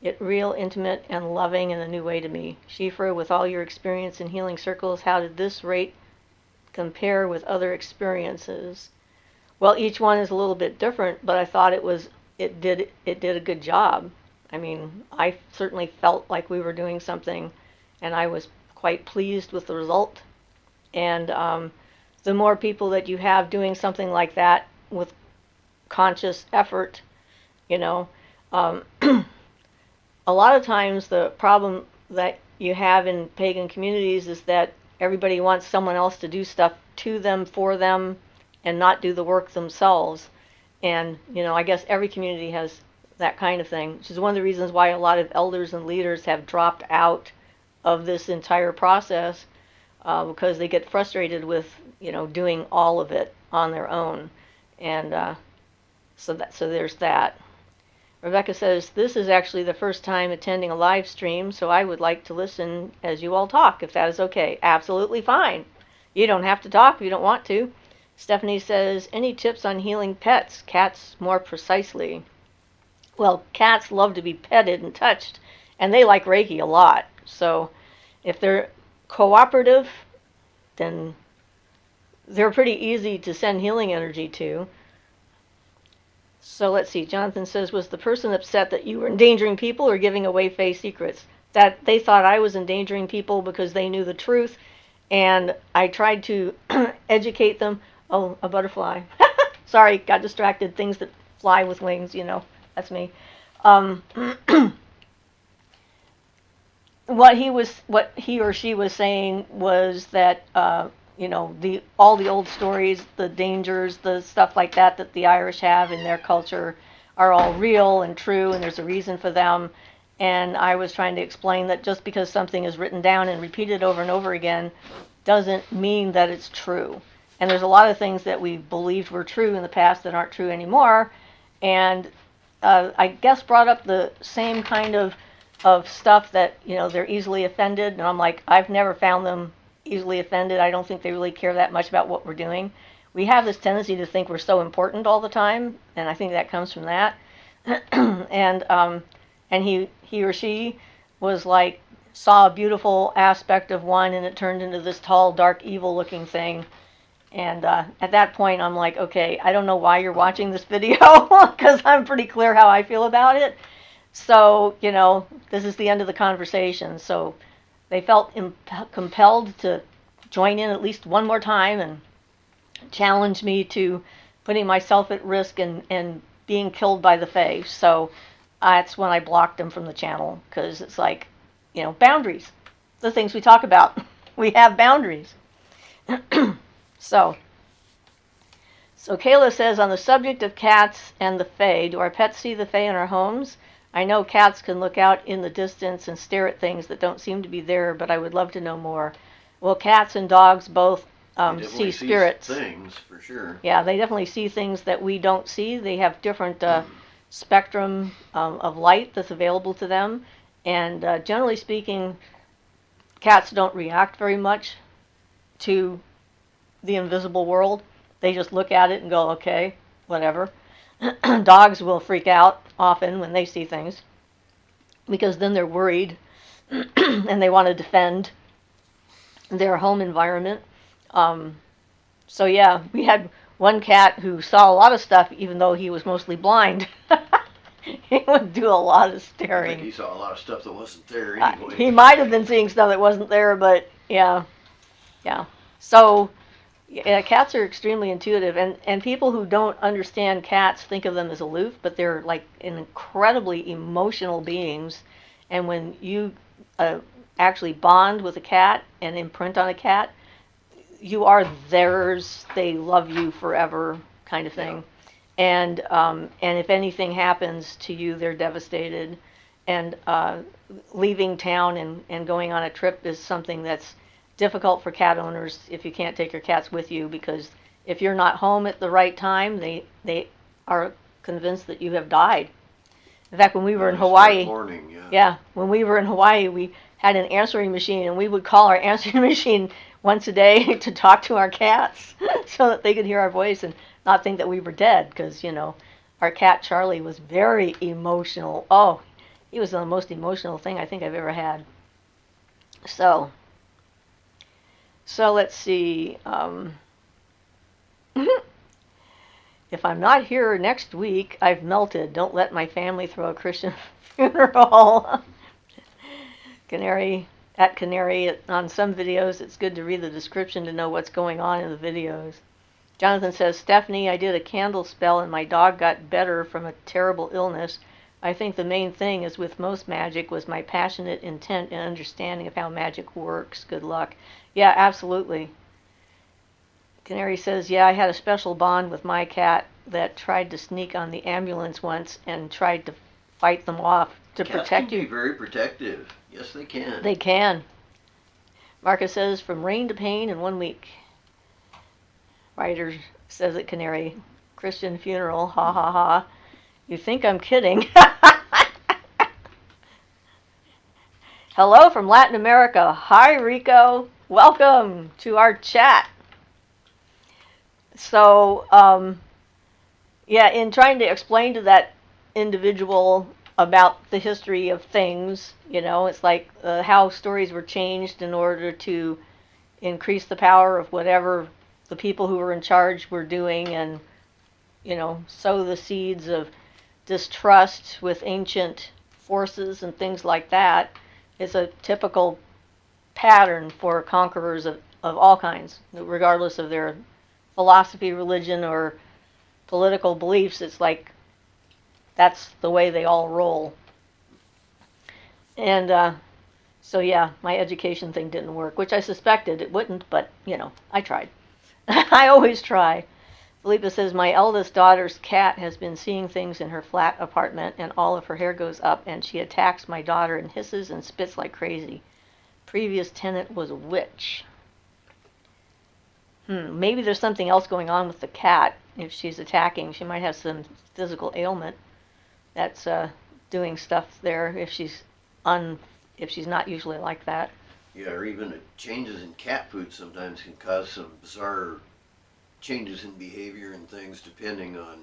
It real, intimate, and loving in a new way to me. Siofra, with all your experience in healing circles, how did this rate compare with other experiences? Well, each one is a little bit different, but I thought it did a good job. I mean, I certainly felt like we were doing something, and I was quite pleased with the result. And the more people that you have doing something like that with conscious effort, a lot of times the problem that you have in pagan communities is that everybody wants someone else to do stuff to them, for them, and not do the work themselves. And, I guess every community has that kind of thing, which is one of the reasons why a lot of elders and leaders have dropped out of this entire process, because they get frustrated with, doing all of it on their own. And so there's that. Rebecca says, this is actually the first time attending a live stream, so I would like to listen as you all talk, if that is okay. Absolutely fine. You don't have to talk if you don't want to. Stephanie says, any tips on healing pets, cats more precisely? Well, cats love to be petted and touched, and they like Reiki a lot. So if they're cooperative, then they're pretty easy to send healing energy to. So let's see. Jonathan says, was the person upset that you were endangering people or giving away Fae secrets? That they thought I was endangering people because they knew the truth, and I tried to educate them. Oh, a butterfly. Sorry, got distracted. Things that fly with wings, that's me. What he or she was saying was that all the old stories, the dangers, the stuff like that the Irish have in their culture are all real and true, and there's a reason for them. And I was trying to explain that just because something is written down and repeated over and over again doesn't mean that it's true. And there's a lot of things that we believed were true in the past that aren't true anymore. And I guess brought up the same kind of stuff that, they're easily offended. And I'm like, I've never found them easily offended. I don't think they really care that much about what we're doing. We have this tendency to think we're so important all the time, and I think that comes from that. and he or she was like, saw a beautiful aspect of one, and it turned into this tall, dark, evil-looking thing. And at that point, I'm like, okay, I don't know why you're watching this video, because I'm pretty clear how I feel about it. So, this is the end of the conversation. So they felt compelled to join in at least one more time and challenge me to putting myself at risk and being killed by the Fae. So that's when I blocked them from the channel, because it's like, boundaries. The things we talk about. We have boundaries. So Kayla says, on the subject of cats and the Fae, do our pets see the Fae in our homes? I know cats can look out in the distance and stare at things that don't seem to be there, but I would love to know more. Well, cats and dogs both see spirits. Things, for sure. Yeah, they definitely see things that we don't see. They have different spectrum of light that's available to them. And generally speaking, cats don't react very much to the invisible world. They just look at it and go, okay, whatever. Dogs will freak out often when they see things, because then they're worried and they want to defend their home environment. So yeah, we had one cat who saw a lot of stuff even though he was mostly blind. He would do a lot of staring. I think he saw a lot of stuff that wasn't there anyway. He might have been seeing stuff that wasn't there, but yeah. So yeah, cats are extremely intuitive, and people who don't understand cats think of them as aloof, but they're like incredibly emotional beings. And when you actually bond with a cat and imprint on a cat, you are theirs. They love you forever, kind of thing. Yeah. And if anything happens to you, they're devastated. And leaving town and going on a trip is something that's difficult for cat owners if you can't take your cats with you, because if you're not home at the right time, they are convinced that you have died. In fact, when we were in Hawaii, when we were in Hawaii, we had an answering machine, and we would call our answering machine once a day to talk to our cats so that they could hear our voice and not think that we were dead, because, our cat Charlie was very emotional. Oh, he was the most emotional thing I think I've ever had. So let's see. If I'm not here next week, I've melted. Don't let my family throw a Christian funeral. Canary, on some videos, it's good to read the description to know what's going on in the videos. Jonathan says, Stephanie, I did a candle spell and my dog got better from a terrible illness. I think the main thing is with most magic was my passionate intent and understanding of how magic works. Good luck. Yeah, absolutely. Canary says, yeah, I had a special bond with my cat that tried to sneak on the ambulance once and tried to fight them off to protect you. Cats can be very protective. Yes, they can. They can. Marcus says, from rain to pain in 1 week. Writer says at Canary, Christian funeral, ha ha ha. You think I'm kidding? Hello from Latin America. Hi, Rico. Welcome to our chat. So, in trying to explain to that individual about the history of things, it's like how stories were changed in order to increase the power of whatever the people who were in charge were doing, and sow the seeds of distrust with ancient forces and things like that is a typical pattern for conquerors of all kinds, regardless of their philosophy, religion, or political beliefs. It's like that's the way they all roll. And so, yeah, my education thing didn't work, which I suspected it wouldn't, but, I tried. I always try. Felipa says, my eldest daughter's cat has been seeing things in her flat apartment, and all of her hair goes up, and she attacks my daughter and hisses and spits like crazy. Previous tenant was a witch. Maybe there's something else going on with the cat. If she's attacking, she might have some physical ailment that's doing stuff there if she's not usually like that. Yeah, or even changes in cat food sometimes can cause some bizarre changes in behavior and things depending on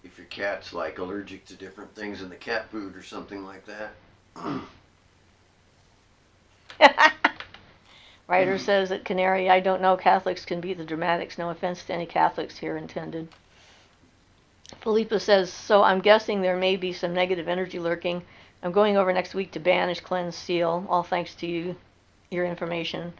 if your cat's like allergic to different things in the cat food or something like that. Writer says at Canary, I don't know, Catholics can beat the dramatics. No offense to any Catholics here intended. Felipa says, so I'm guessing there may be some negative energy lurking. I'm going over next week to banish, cleanse, seal, all thanks to you, your information.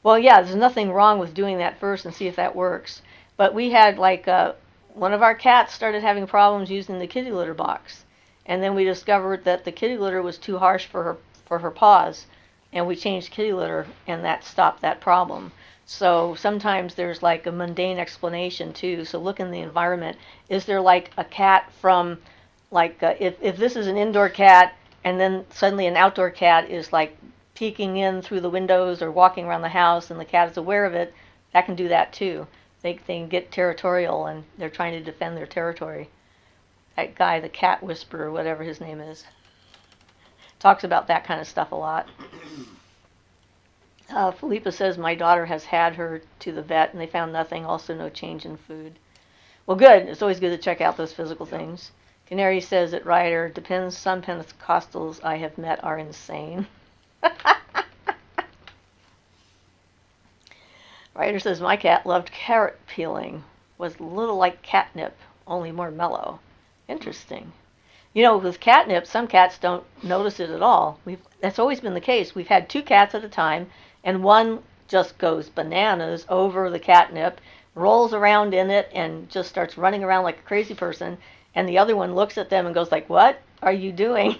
Well, yeah, there's nothing wrong with doing that first and see if that works. But we had, one of our cats started having problems using the kitty litter box. And then we discovered that the kitty litter was too harsh for her paws. And we changed kitty litter, and that stopped that problem. So sometimes there's like a mundane explanation too. So look in the environment. Is there like a cat from, if this is an indoor cat, and then suddenly an outdoor cat is like peeking in through the windows or walking around the house, and the cat is aware of it, that can do that too. They can get territorial, and they're trying to defend their territory. That guy, the cat whisperer, whatever his name is, talks about that kind of stuff a lot. Felipa says, my daughter has had her to the vet, and they found nothing, also no change in food. Well, good. It's always good to check out those physical things. Canary says at Ryder, depends, some Pentecostals I have met are insane. Ryder says, my cat loved carrot peeling. Was a little like catnip, only more mellow. Interesting. With catnip, some cats don't notice it at all. That's always been the case. We've had 2 cats at a time, and one just goes bananas over the catnip, rolls around in it, and just starts running around like a crazy person, and the other one looks at them and goes like, what are you doing?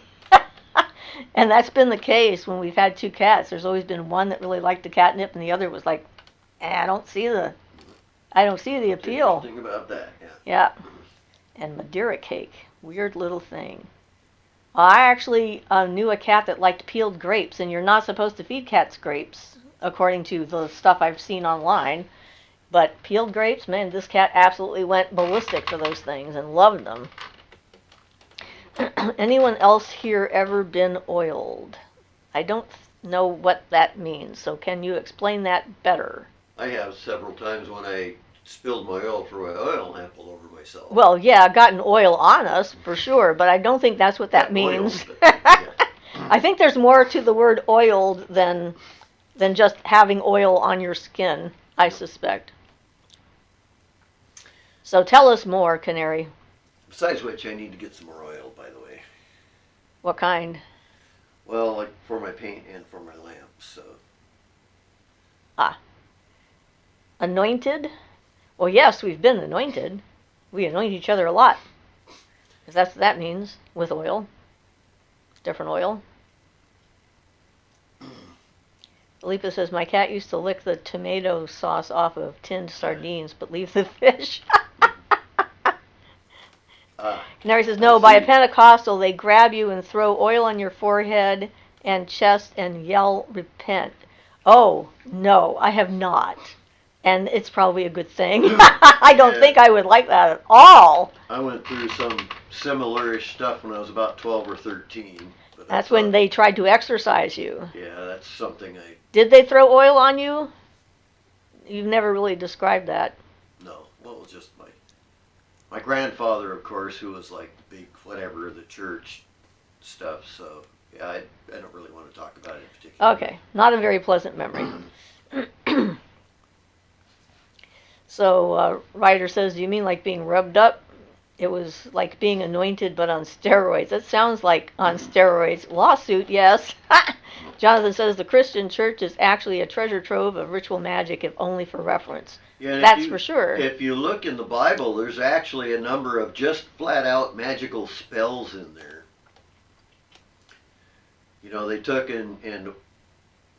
And that's been the case when we've had 2 cats. There's always been one that really liked the catnip, and the other was like, I don't see the appeal. Interesting about that, yeah. Yeah. And Madeira cake. Weird little thing. I actually knew a cat that liked peeled grapes, and you're not supposed to feed cats grapes, according to the stuff I've seen online. But peeled grapes, man, this cat absolutely went ballistic for those things and loved them. Anyone else here ever been oiled? I don't know what that means, so can you explain that better? I have several times when I spilled my oil for my oil lamp all over myself. Well, yeah, gotten oil on us, for sure, but I don't think that's what that means. Oiled, but, yeah. I think there's more to the word oiled than just having oil on your skin, I suspect. So tell us more, Canary. Besides which, I need to get some more oil, by the way. What kind? Well, like for my paint and for my lamps, so. Anointed? Well, yes, we've been anointed. We anoint each other a lot. Because that's what that means, with oil. Different oil. Felipa says, my cat used to lick the tomato sauce off of tinned sardines, but leave the fish. Canary says, no, by a Pentecostal, they grab you and throw oil on your forehead and chest and yell, repent. Oh, no, I have not. And it's probably a good thing. I don't think I would like that at all. I went through some similar-ish stuff when I was about 12 or 13. But That's when they tried to exorcise you. Yeah, that's something I... Did they throw oil on you? You've never really described that. No, well, it was just my grandfather, of course, who was like the big whatever of the church stuff. So yeah, I don't really want to talk about it in particular. Okay, not a very pleasant memory. So, Ryder says, do you mean like being rubbed up? It was like being anointed, but on steroids. That sounds like on steroids. Lawsuit, yes. Jonathan says the Christian church is actually a treasure trove of ritual magic, if only for reference. Yeah, That's for sure. If you look in the Bible, there's actually a number of just flat out magical spells in there. You know, they took and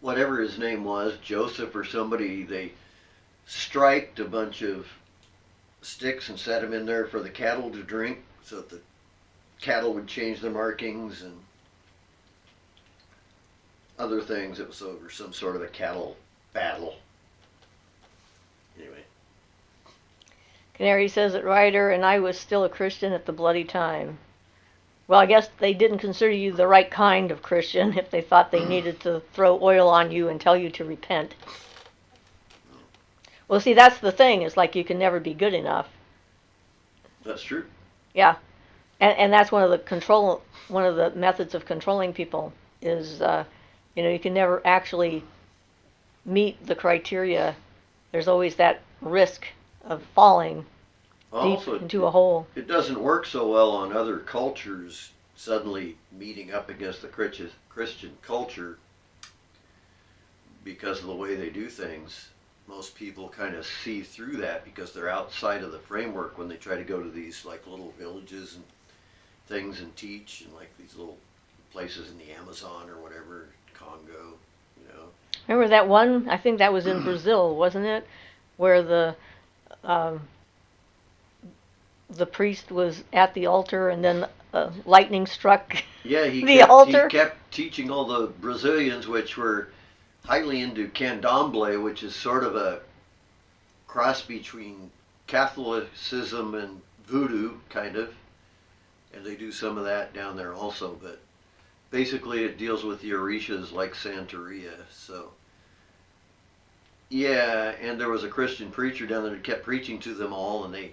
whatever his name was, Joseph or somebody, they striped a bunch of sticks and set them in there for the cattle to drink so that the cattle would change their markings and other things. It was over some sort of a cattle battle. Anyway. Canary says that Ryder and I was still a Christian at the bloody time. Well, I guess they didn't consider you the right kind of Christian if they thought they needed to throw oil on you and tell you to repent. Well, see, that's the thing. It's like you can never be good enough. That's true. Yeah, and that's one of the methods of controlling people is, you can never actually meet the criteria. There's always that risk of falling deep into a hole. It doesn't work so well on other cultures suddenly meeting up against the Christian culture because of the way they do things. Most people kind of see through that because they're outside of the framework when they try to go to these like little villages and things and teach, and like these little places in the Amazon or whatever, Congo, Remember that one? I think that was in Brazil, wasn't it? Where the priest was at the altar and then lightning struck the altar. He kept teaching all the Brazilians, which were highly into candomblé, which is sort of a cross between Catholicism and voodoo, kind of. And they do some of that down there also, but basically it deals with the orishas like Santeria. So, yeah, and there was a Christian preacher down there that kept preaching to them all, and they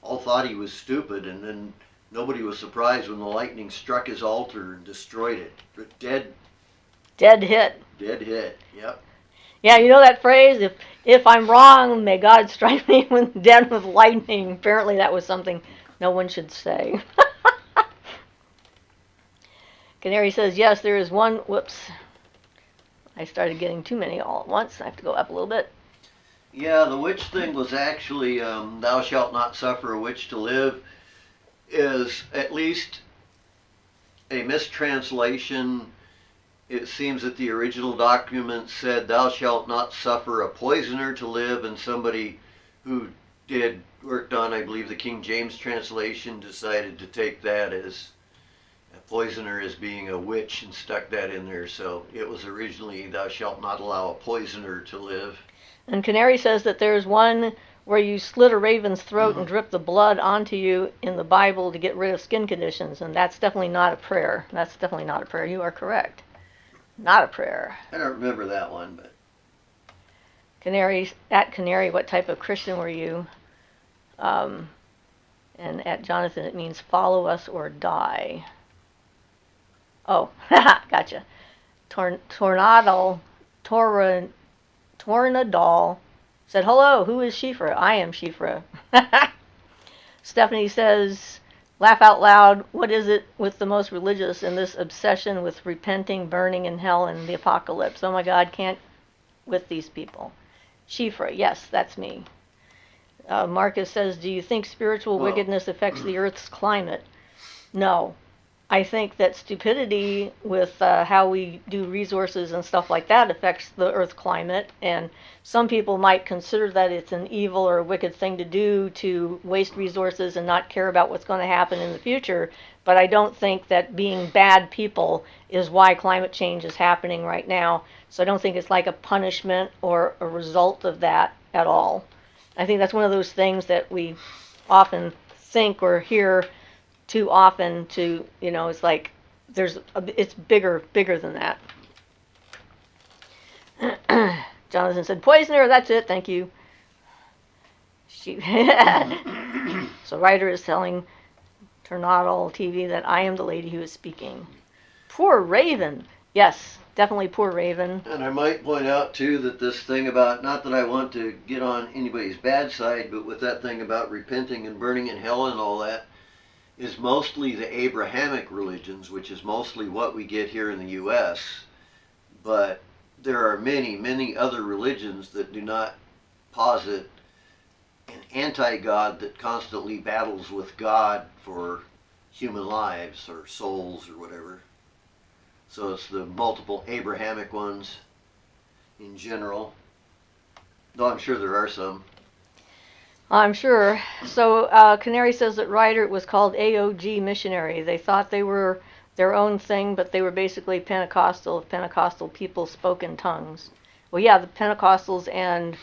all thought he was stupid, and then nobody was surprised when the lightning struck his altar and destroyed it. Dead hit. Yep. Yeah, you know that phrase, if I'm wrong, may God strike me dead with lightning. Apparently that was something no one should say. Canary says, yes, there is one. Whoops. I started getting too many all at once. I have to go up a little bit. Yeah, the witch thing was actually, thou shalt not suffer a witch to live, is at least a mistranslation. It seems that the original document said, thou shalt not suffer a poisoner to live, and somebody who worked on, I believe, the King James translation decided to take that as a poisoner as being a witch and stuck that in there. So it was originally, thou shalt not allow a poisoner to live. And Canary says that there's one where you slit a raven's throat and drip the blood onto you in the Bible to get rid of skin conditions, and that's definitely not a prayer. That's definitely not a prayer. You are correct. Not a prayer. I don't remember that one, but... Canary, what type of Christian were you? And at Jonathan, it means follow us or die. Oh, gotcha. Tornadal said, hello, who is Siofra? I am Siofra. Stephanie says, laugh out loud, what is it with the most religious in this obsession with repenting, burning in hell, and the apocalypse? Oh my God, can't with these people. Siofra, yes, that's me. Marcus says, do you think spiritual wickedness affects the Earth's climate? No. I think that stupidity with how we do resources and stuff like that affects the Earth climate, and some people might consider that it's an evil or a wicked thing to do to waste resources and not care about what's going to happen in the future, but I don't think that being bad people is why climate change is happening right now, so I don't think it's like a punishment or a result of that at all. I think that's one of those things that we often think or hear too often to, it's like it's bigger than that. Jonathan said, poisoner, that's it, thank you. So Ryder is telling Tornado TV that I am the lady who is speaking. Poor Raven. Yes, definitely poor Raven. And I might point out too that this thing about, not that I want to get on anybody's bad side, but with that thing about repenting and burning in hell and all that, is mostly the Abrahamic religions, which is mostly what we get here in the U.S. But there are many, many other religions that do not posit an anti-God that constantly battles with God for human lives or souls or whatever. So it's the multiple Abrahamic ones in general. Though I'm sure there are some. I'm sure. So Canary says that Ryder was called AOG missionary. They thought they were their own thing, but they were basically Pentecostal. If Pentecostal people spoke in tongues. Well, yeah, the Pentecostals, and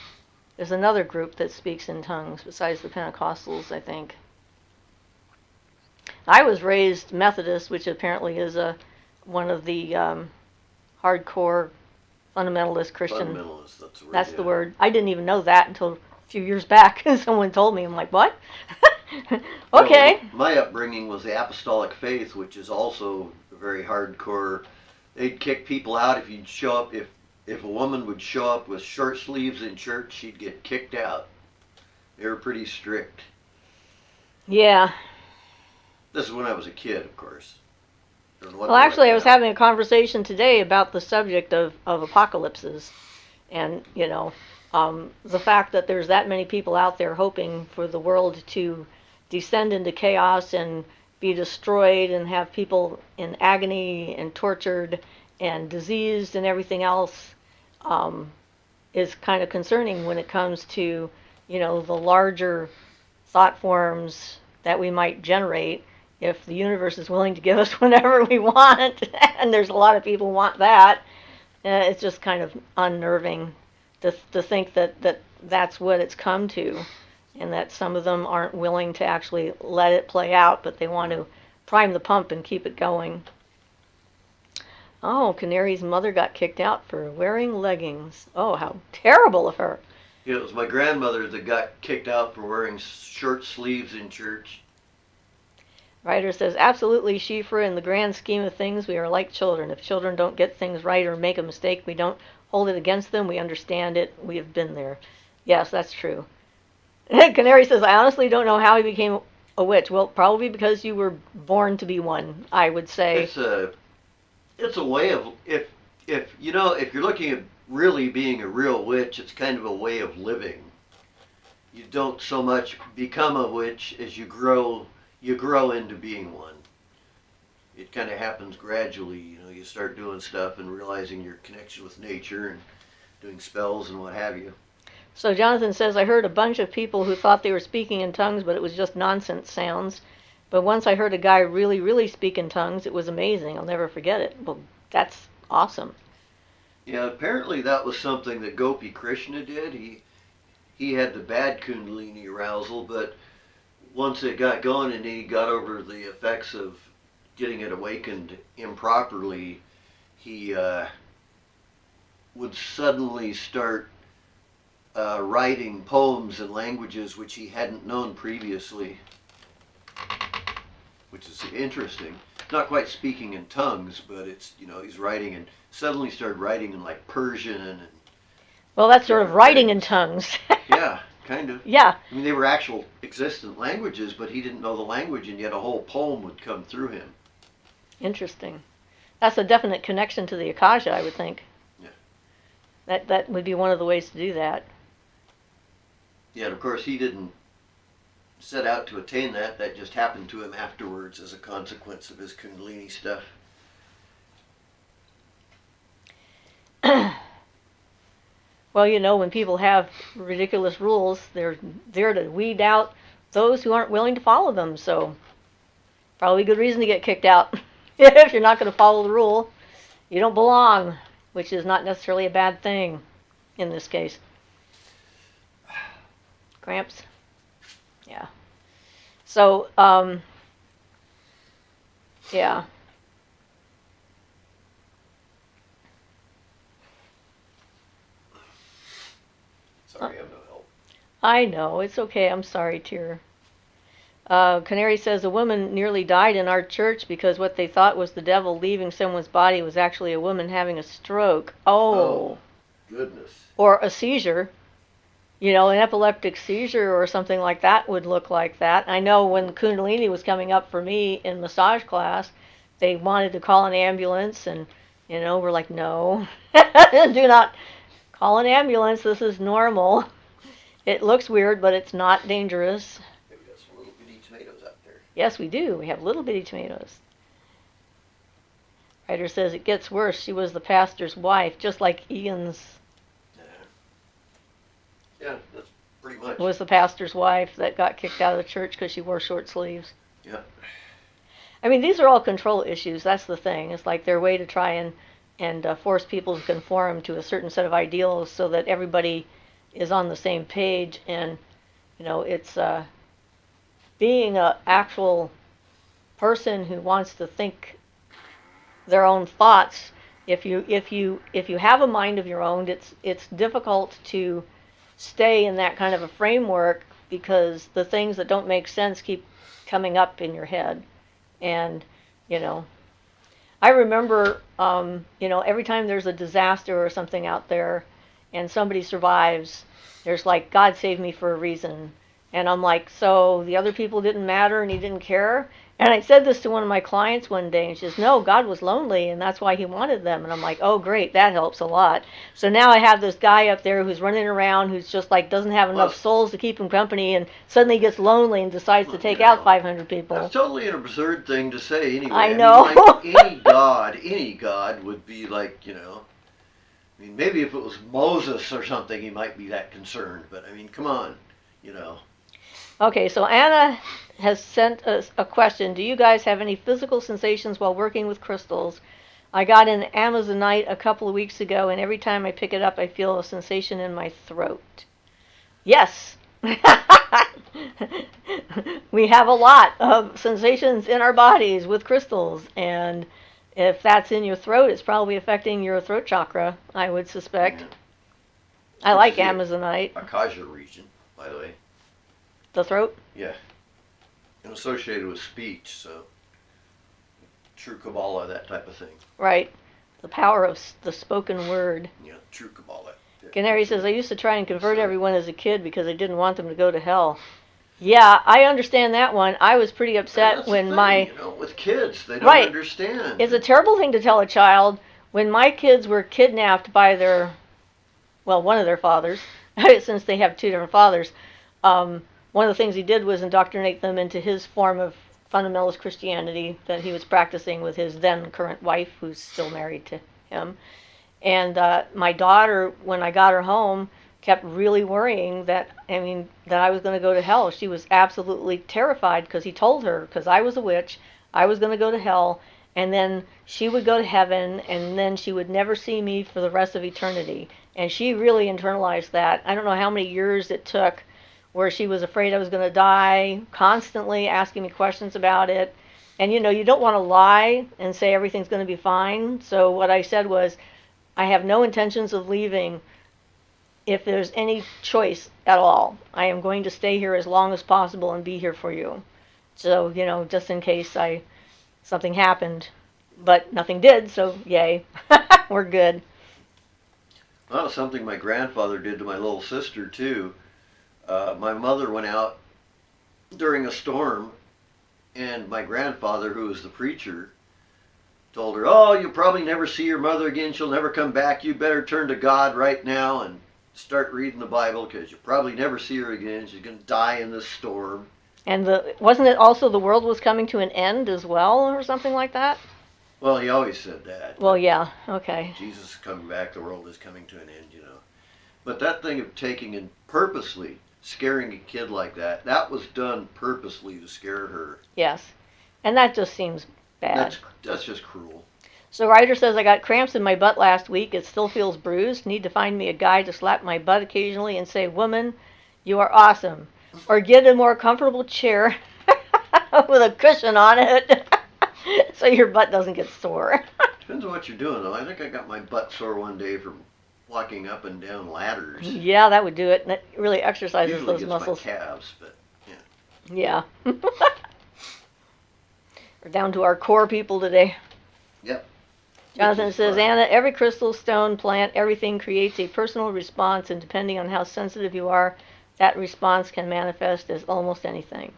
there's another group that speaks in tongues besides the Pentecostals, I think. I was raised Methodist, which apparently is one of the hardcore fundamentalist Christian. Fundamentalist, that's the word. That's the word. I didn't even know that until a few years back. Someone told me. I'm like, what? Okay. Well, my upbringing was the apostolic faith, which is also very hardcore. They'd kick people out if you'd show up. If a woman would show up with short sleeves in church, she'd get kicked out. They were pretty strict. Yeah. This is when I was a kid, of course. Well, actually, I was having a conversation today about the subject of apocalypses, and the fact that there's that many people out there hoping for the world to descend into chaos and be destroyed and have people in agony and tortured and diseased and everything else is kind of concerning when it comes to the larger thought forms that we might generate if the universe is willing to give us whatever we want, and there's a lot of people who want that. It's just kind of unnerving to think that that's what it's come to, and that some of them aren't willing to actually let it play out, but they want to prime the pump and keep it going. Oh, Canary's mother got kicked out for wearing leggings. Oh, how terrible of her. It was my grandmother that got kicked out for wearing short sleeves in church. Ryder says, absolutely, Siofra, in the grand scheme of things, we are like children. If children don't get things right or make a mistake, we don't hold it against them. We understand it. We have been there. Yes, that's true. Canary says, I honestly don't know how he became a witch. Well, probably because you were born to be one, I would say. It's a way of, if you're looking at really being a real witch, it's kind of a way of living. You don't so much become a witch as you grow into being one. It kind of happens gradually. You start doing stuff and realizing your connection with nature and doing spells and what have you. So Jonathan says, I heard a bunch of people who thought they were speaking in tongues, but it was just nonsense sounds. But once I heard a guy really, really speak in tongues, it was amazing. I'll never forget it. Well, that's awesome. Yeah, apparently that was something that Gopi Krishna did. He had the bad Kundalini arousal, but once it got going and he got over the effects of getting it awakened improperly, he would suddenly start writing poems in languages which he hadn't known previously, which is interesting. Not quite speaking in tongues, but it's, he's writing and suddenly started writing in like Persian and... Well, that's sort of writing in tongues. Yeah. Kind of. Yeah. I mean, they were actual existent languages, but he didn't know the language, and yet a whole poem would come through him. Interesting. That's a definite connection to the Akasha, I would think. Yeah. That would be one of the ways to do that. Yeah, and of course he didn't set out to attain that. That just happened to him afterwards as a consequence of his Kundalini stuff. Well, when people have ridiculous rules, they're there to weed out those who aren't willing to follow them. So, probably a good reason to get kicked out. If you're not going to follow the rule, you don't belong, which is not necessarily a bad thing in this case. Cramps? Yeah. So, yeah. Sorry, I have no help. I know, it's okay. I'm sorry, Tyr. Canary says a woman nearly died in our church because what they thought was the devil leaving someone's body was actually a woman having a stroke. Oh, goodness. Or a seizure. You know, an epileptic seizure or something like that would look like that. I know when Kundalini was coming up for me in massage class, they wanted to call an ambulance, and, you know, we're like, no, do not call an ambulance. This is normal. It looks weird, but it's not dangerous. Maybe we got some little bitty tomatoes out there. Yes, we do. We have little bitty tomatoes. Writer says it gets worse. She was the pastor's wife, just like Ian's. Yeah, that's pretty much. Was the pastor's wife that got kicked out of the church because she wore short sleeves. Yeah. I mean, these are all control issues. That's the thing. It's like their way to try and force people to conform to a certain set of ideals so that everybody is on the same page. And, you know, it's being an actual person who wants to think their own thoughts. If you have a mind of your own, it's difficult to stay in that kind of a framework because the things that don't make sense keep coming up in your head. And, you know, I remember, you know, every time there's a disaster or something out there and somebody survives, there's like, God saved me for a reason. And I'm like, so the other people didn't matter and he didn't care? And I said this to one of my clients one day, and she says, no, God was lonely, and that's why he wanted them. And I'm like, oh, great, that helps a lot. So now I have this guy up there who's running around, who's just like doesn't have enough souls to keep him company, and suddenly gets lonely and decides to take out 500 people. That's totally an absurd thing to say anyway. I know. Mean, like any god would be like, you know, I mean, maybe if it was Moses or something, he might be that concerned. But, I mean, come on, you know. Okay, so Anna has sent us a question. Do you guys have any physical sensations while working with crystals? I got an Amazonite a couple of weeks ago, and every time I pick it up, I feel a sensation in my throat. Yes. We have a lot of sensations in our bodies with crystals, and if that's in your throat, it's probably affecting your throat chakra, I would suspect. Yeah. I like Amazonite. Akasha region, by the way. The throat? Yeah. And associated with speech, so true Kabbalah, that type of thing. Right. The power of the spoken word. Yeah, true Kabbalah. Yeah. Canary says, I used to try and convert everyone as a kid because I didn't want them to go to hell. Yeah, I understand that one. I was pretty upset when you know, with kids, they don't understand. It's a terrible thing to tell a child. When my kids were kidnapped by one of their fathers, since they have two different fathers, one of the things he did was indoctrinate them into his form of fundamentalist Christianity that he was practicing with his then current wife, who's still married to him. And my daughter, when I got her home, kept really worrying that I was going to go to hell. She was absolutely terrified because he told her, because I was a witch, I was going to go to hell, and then she would go to heaven, and then she would never see me for the rest of eternity. And she really internalized that. I don't know how many years it took where she was afraid I was going to die, constantly asking me questions about it. And, you know, you don't want to lie and say everything's going to be fine. So what I said was, I have no intentions of leaving if there's any choice at all. I am going to stay here as long as possible and be here for you. So, you know, just in case something happened. But nothing did, so yay. We're good. Well, something my grandfather did to my little sister, too. My mother went out during a storm, and my grandfather, who was the preacher, told her, oh, you'll probably never see your mother again. She'll never come back. You better turn to God right now and start reading the Bible, because you'll probably never see her again. She's going to die in this storm. And wasn't it also the world was coming to an end as well, or something like that? Well, he always said that. Well, yeah, okay. Jesus is coming back. The world is coming to an end, you know. But that thing of taking and purposely scaring a kid like that, that was done purposely to scare her. Yes. And that just seems bad. That's just cruel. So Ryder says, I got cramps in my butt last week. It still feels bruised. Need to find me a guy to slap my butt occasionally and say, woman, you are awesome. Or get a more comfortable chair with a cushion on it so your butt doesn't get sore. Depends on what you're doing, though. I think I got my butt sore one day from walking up and down ladders. Yeah, that would do it. And it really exercises Usually those muscles. My calves, but yeah. Yeah. We're down to our core people today. Yep. Jonathan says, Anna, every crystal, stone, plant, everything creates a personal response, and depending on how sensitive you are, that response can manifest as almost anything.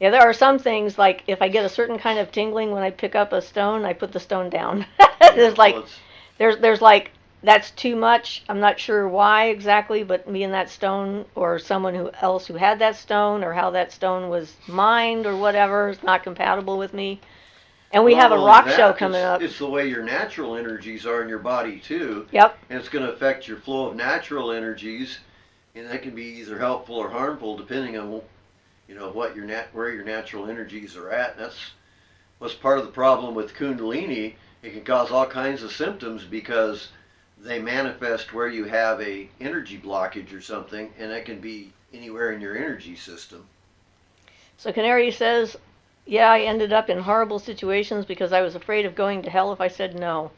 Yeah, there are some things, like if I get a certain kind of tingling when I pick up a stone, I put the stone down. There's like, there's like, that's too much. I'm not sure why exactly, but me and that stone, or someone else who had that stone, or how that stone was mined or whatever, is not compatible with me. And we have a rock show coming up. It's the way your natural energies are in your body too. Yep. And it's going to affect your flow of natural energies, and that can be either helpful or harmful depending on, you know, what where your natural energies are at. And that's what's part of the problem with Kundalini. It can cause all kinds of symptoms because they manifest where you have a energy blockage or something, and that can be anywhere in your energy system. So Canary says, yeah, I ended up in horrible situations because I was afraid of going to hell if I said no.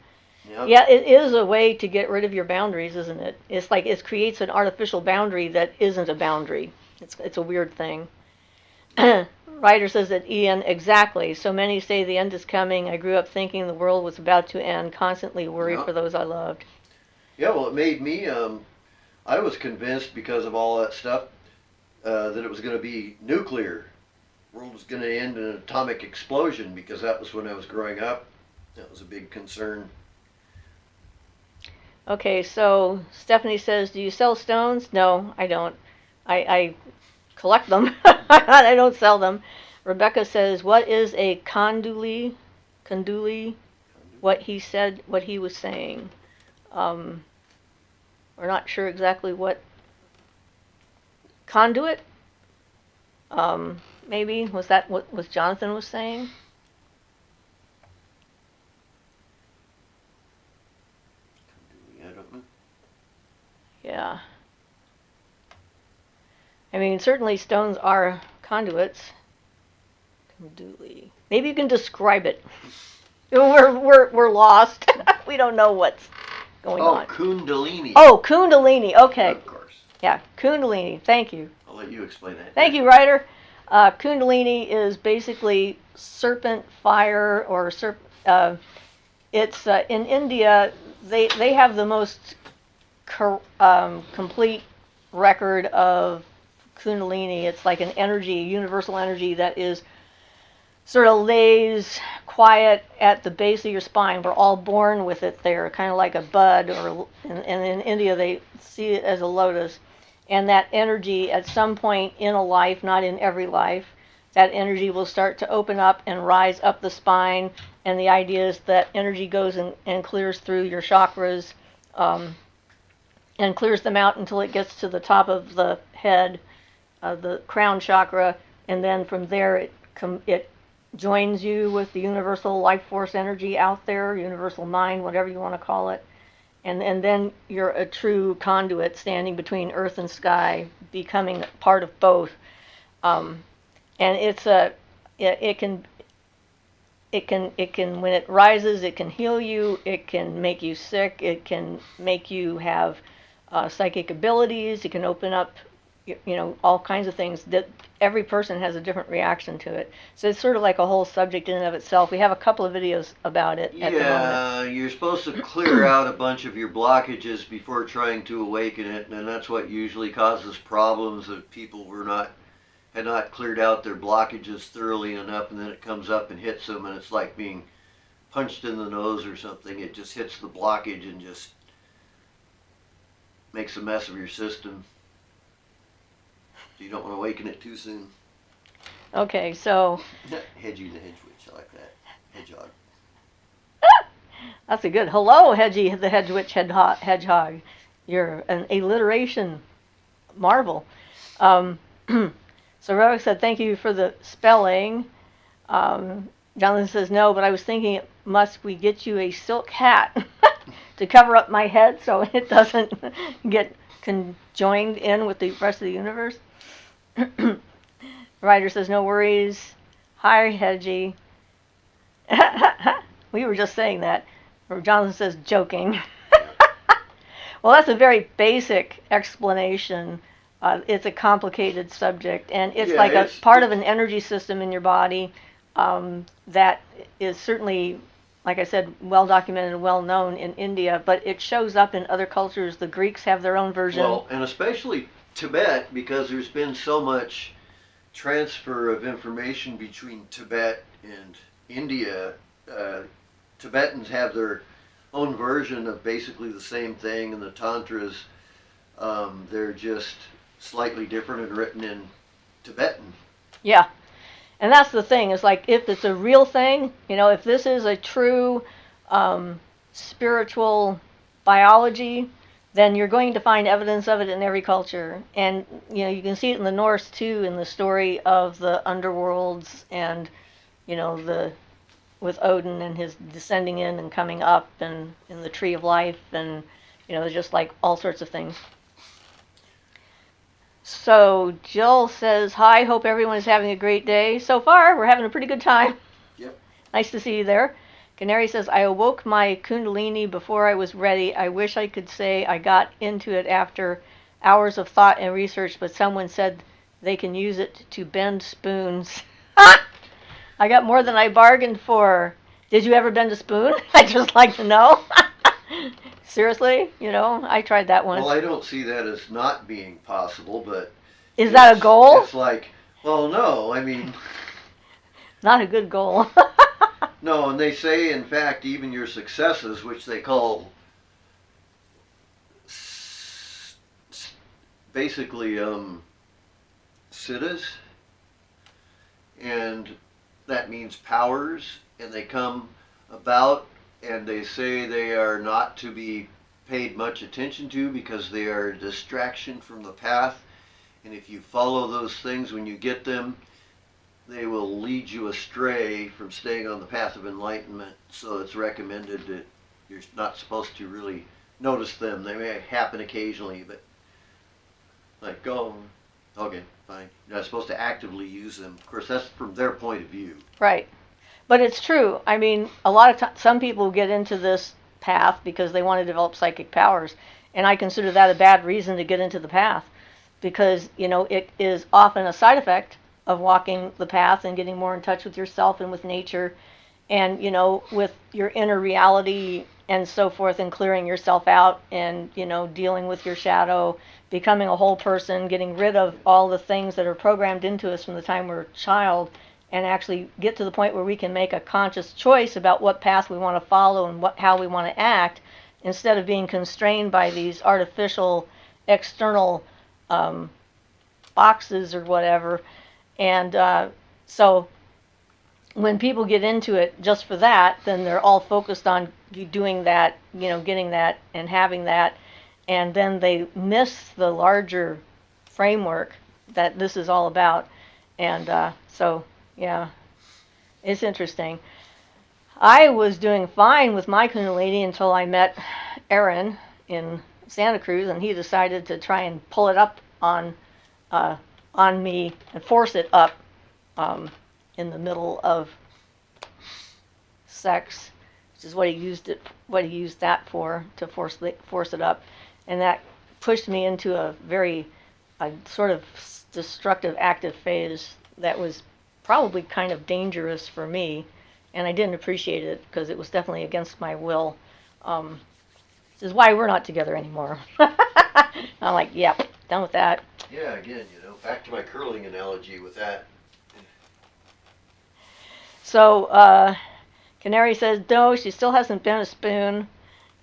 Yep. Yeah, it is a way to get rid of your boundaries, isn't it? It's like it creates an artificial boundary that isn't a boundary. It's a weird thing. Ryder says that Ian, exactly. So many say the end is coming. I grew up thinking the world was about to end, constantly worried for those I loved. Yeah, well, it made me, I was convinced because of all that stuff that it was going to be nuclear. The world was going to end in an atomic explosion because that was when I was growing up. That was a big concern. Okay, so Stephanie says, do you sell stones? No, I don't. I collect them. I don't sell them. Rebecca says, what is a conduli? Conduli? What he said, what he was saying. We're not sure exactly what. Conduit? Maybe, was that what Jonathan was saying? I don't know. Yeah. I mean, certainly stones are conduits. Conduli. Maybe you can describe it. We're lost. We don't know what's going on. Oh, Kundalini. Oh, Kundalini. Okay. Of course. Yeah, Kundalini. Thank you. I'll let you explain that. Thank you, Ryder. Kundalini is basically serpent fire, or it's in India. They have the most complete record of Kundalini. It's like an energy, universal energy that is sort of lays quiet at the base of your spine. We're all born with it there, kind of like a bud, and in India they see it as a lotus. And that energy, at some point in a life, not in every life, that energy will start to open up and rise up the spine. And the idea is that energy goes and clears through your chakras, and clears them out until it gets to the top of the head, the crown chakra, and then from there it joins you with the universal life force energy out there, universal mind, whatever you want to call it. And then you're a true conduit standing between earth and sky, becoming part of both. And it can when it rises, it can heal you, it can make you sick, it can make you have psychic abilities, it can open up, all kinds of things. That every person has a different reaction to it. So it's sort of like a whole subject in and of itself. We have a couple of videos about it at the moment. Yeah, you're supposed to clear out a bunch of your blockages before trying to awaken it, and that's what usually causes problems if people had not cleared out their blockages thoroughly enough, and then it comes up and hits them, and it's like being punched in the nose or something. It just hits the blockage and just makes a mess of your system. So you don't want to awaken it too soon. Okay, so Hedgie the Hedge Witch, I like that. Hedgehog. That's a good. Hello, Hedgie the Hedge Witch Hedgehog. You're an alliteration marvel. So Rebecca said, thank you for the spelling. Jonathan says, no, but I was thinking, must we get you a silk hat to cover up my head so it doesn't get conjoined in with the rest of the universe? Ryder says, no worries. Hi, Hedgie. We were just saying that. Or Jonathan says, joking. Well, that's a very basic explanation It's a complicated subject, and it's Yeah, like a it's part of an energy system in your body that is certainly, like I said, well documented and well known in India, but it shows up in other cultures. The Greeks have their own version. well, and especially Tibet, because there's been so much transfer of information between Tibet and India. Tibetans have their own version of basically the same thing, and the tantras, they're just slightly different and written in Tibetan. Yeah. And that's the thing, is like, if it's a real thing, if this is a true spiritual biology, then you're going to find evidence of it in every culture. And, you can see it in the Norse too, in the story of the underworlds and, with Odin and his descending in and coming up, and in the Tree of Life, and, just like all sorts of things. So Jill says, hi, hope everyone is having a great day. So far, we're having a pretty good time. Yep. Nice to see you there. Canary says, I awoke my Kundalini before I was ready. I wish I could say I got into it after hours of thought and research, but someone said they can use it to bend spoons. I got more than I bargained for. Did you ever bend a spoon? I'd just like to know. Seriously, I tried that once. Well, I don't see that as not being possible, but is that a goal? It's like, well, no, I mean, not a good goal. no, and they say, in fact, even your successes, which they call basically siddhas, and that means powers, and they come about, and they say they are not to be paid much attention to because they are a distraction from the path. And if you follow those things when you get them, they will lead you astray from staying on the path of enlightenment. So it's recommended that you're not supposed to really notice them. They may happen occasionally, but like, oh, okay, fine. You're not supposed to actively use them. Of course, that's from their point of view. Right. But it's true. I mean, a lot of times, some people get into this path because they want to develop psychic powers, and I consider that a bad reason to get into the path, because it is often a side effect of walking the path and getting more in touch with yourself and with nature, and with your inner reality and so forth, and clearing yourself out, and dealing with your shadow, becoming a whole person, getting rid of all the things that are programmed into us from the time we're a child, and actually get to the point where we can make a conscious choice about what path we want to follow and how we want to act, instead of being constrained by these artificial external boxes or whatever. And so when people get into it just for that, then they're all focused on doing that, getting that and having that, and then they miss the larger framework that this is all about. And so yeah, it's interesting. I was doing fine with my Kundalini until I met Aaron in Santa Cruz, and he decided to try and pull it up on me and force it up in the middle of sex, which is what he used that for, to force it up, and that pushed me into a sort of destructive active phase that was probably kind of dangerous for me, and I didn't appreciate it because it was definitely against my will. This is why we're not together anymore. I'm like, yep, done with that. Yeah, again, back to my curling analogy with that. So Canary says, no, she still hasn't bent a spoon.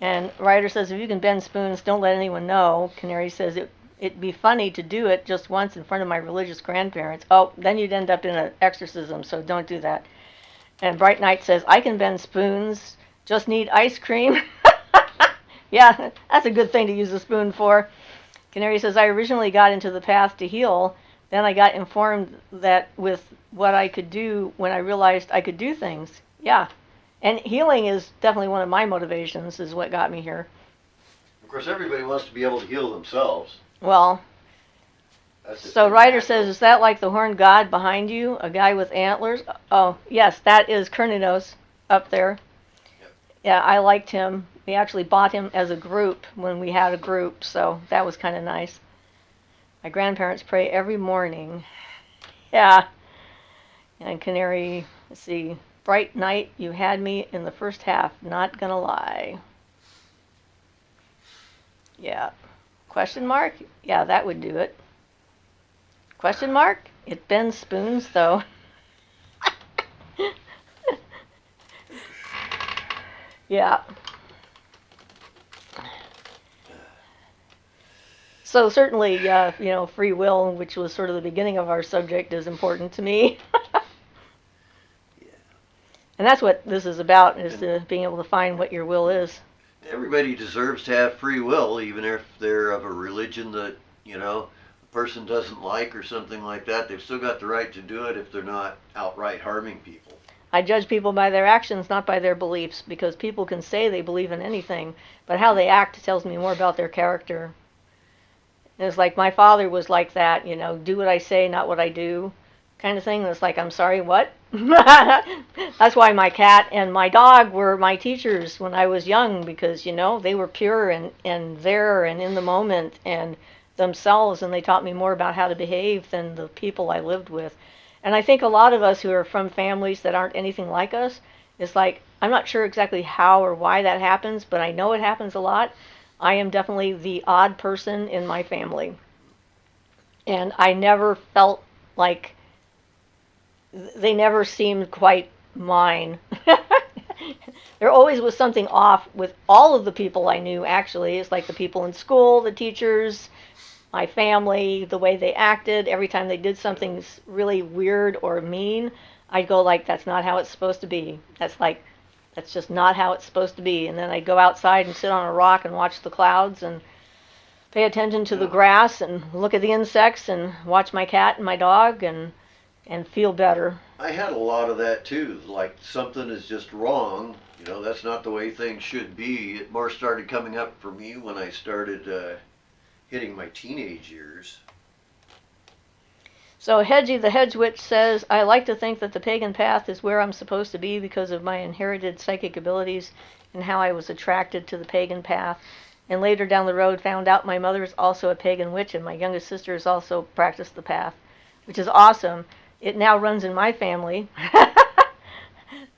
And Ryder says, if you can bend spoons, don't let anyone know. Canary says, it'd be funny to do it just once in front of my religious grandparents. Oh, then you'd end up in an exorcism, so don't do that. And Bright Knight says, I can bend spoons, just need ice cream. Yeah, that's a good thing to use a spoon for. Canary says, I originally got into the path to heal. Then I got informed that with what I could do when I realized I could do things. Yeah. And healing is definitely one of my motivations, is what got me here. Of course, everybody wants to be able to heal themselves. Well, so Ryder says, is that like the horned god behind you? A guy with antlers? Oh, yes, that is Kerninos up there. Yep. Yeah, I liked him. We actually bought him as a group when we had a group, so that was kind of nice. My grandparents pray every morning. Yeah. And Canary, let's see. Bright night, you had me in the first half. Not gonna lie. Yeah. Question mark? Yeah, that would do it. Question mark? It bends spoons, though. Yeah. So certainly, free will, which was sort of the beginning of our subject, is important to me. Yeah. And that's what this is about, is being able to find what your will is. Everybody deserves to have free will, even if they're of a religion that, a person doesn't like or something like that. They've still got the right to do it if they're not outright harming people. I judge people by their actions, not by their beliefs, because people can say they believe in anything, but how they act tells me more about their character. And it's like my father was like that, do what I say, not what I do, kind of thing. And it's like, I'm sorry, what? That's why my cat and my dog were my teachers when I was young, because, they were pure and there and in the moment and themselves, and they taught me more about how to behave than the people I lived with. And I think a lot of us who are from families that aren't anything like us, it's like, I'm not sure exactly how or why that happens, but I know it happens a lot. I am definitely the odd person in my family. And I never felt like, they never seemed quite mine. There always was something off with all of the people I knew, actually. It's like the people in school, the teachers, my family, the way they acted. Every time they did something really weird or mean, I'd go like, that's not how it's supposed to be. That's just not how it's supposed to be. And then I'd go outside and sit on a rock and watch the clouds and pay attention to the grass and look at the insects and watch my cat and my dog and feel better. I had a lot of that too. Like something is just wrong. That's not the way things should be. It more started coming up for me when I started hitting my teenage years. So Hedgie the Hedge Witch says, I like to think that the pagan path is where I'm supposed to be because of my inherited psychic abilities and how I was attracted to the pagan path. And later down the road found out my mother is also a pagan witch and my youngest sister has also practiced the path, which is awesome. It now runs in my family.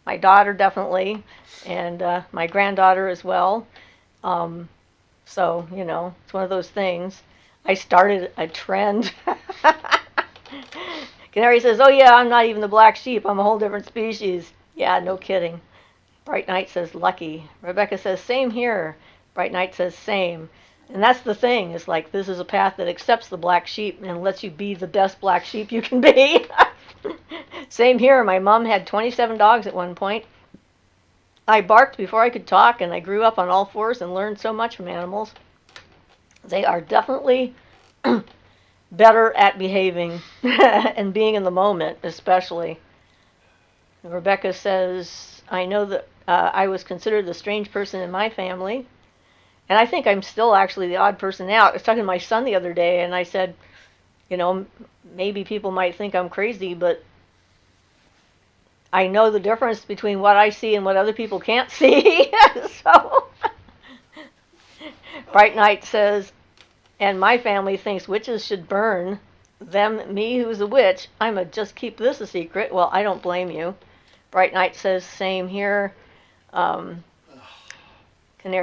My daughter definitely, and my granddaughter as well. So, it's one of those things. I started a trend. Canary says, oh yeah, I'm not even the black sheep. I'm a whole different species. Yeah, no kidding. Bright Night says, lucky. Rebecca says, same here. Bright Night says, same. And that's the thing. It's like, this is a path that accepts the black sheep and lets you be the best black sheep you can be. Same here. My mom had 27 dogs at one point. I barked before I could talk, and I grew up on all fours and learned so much from animals. They are definitely better at behaving and being in the moment, especially. Rebecca says, I know that I was considered the strange person in my family, and I think I'm still actually the odd person out. I was talking to my son the other day, and I said, maybe people might think I'm crazy, but I know the difference between what I see and what other people can't see. So, Bright Night says, and my family thinks witches should burn. Them, me who's a witch, I'ma just keep this a secret. Well, I don't blame you. Bright Night says, same here. Canary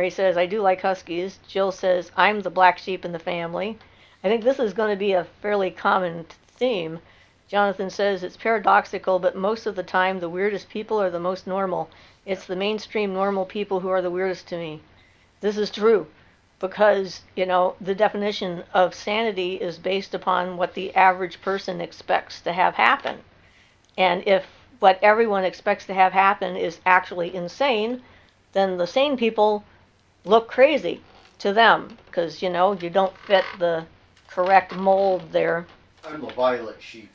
says, I do like huskies. Jill says, I'm the black sheep in the family. I think this is going to be a fairly common theme. Jonathan says, it's paradoxical, but most of the time the weirdest people are the most normal. It's the mainstream normal people who are the weirdest to me. This is true, because, the definition of sanity is based upon what the average person expects to have happen. And if what everyone expects to have happen is actually insane, then the sane people look crazy to them, because, you don't fit the correct mold there. I'm a violet sheep.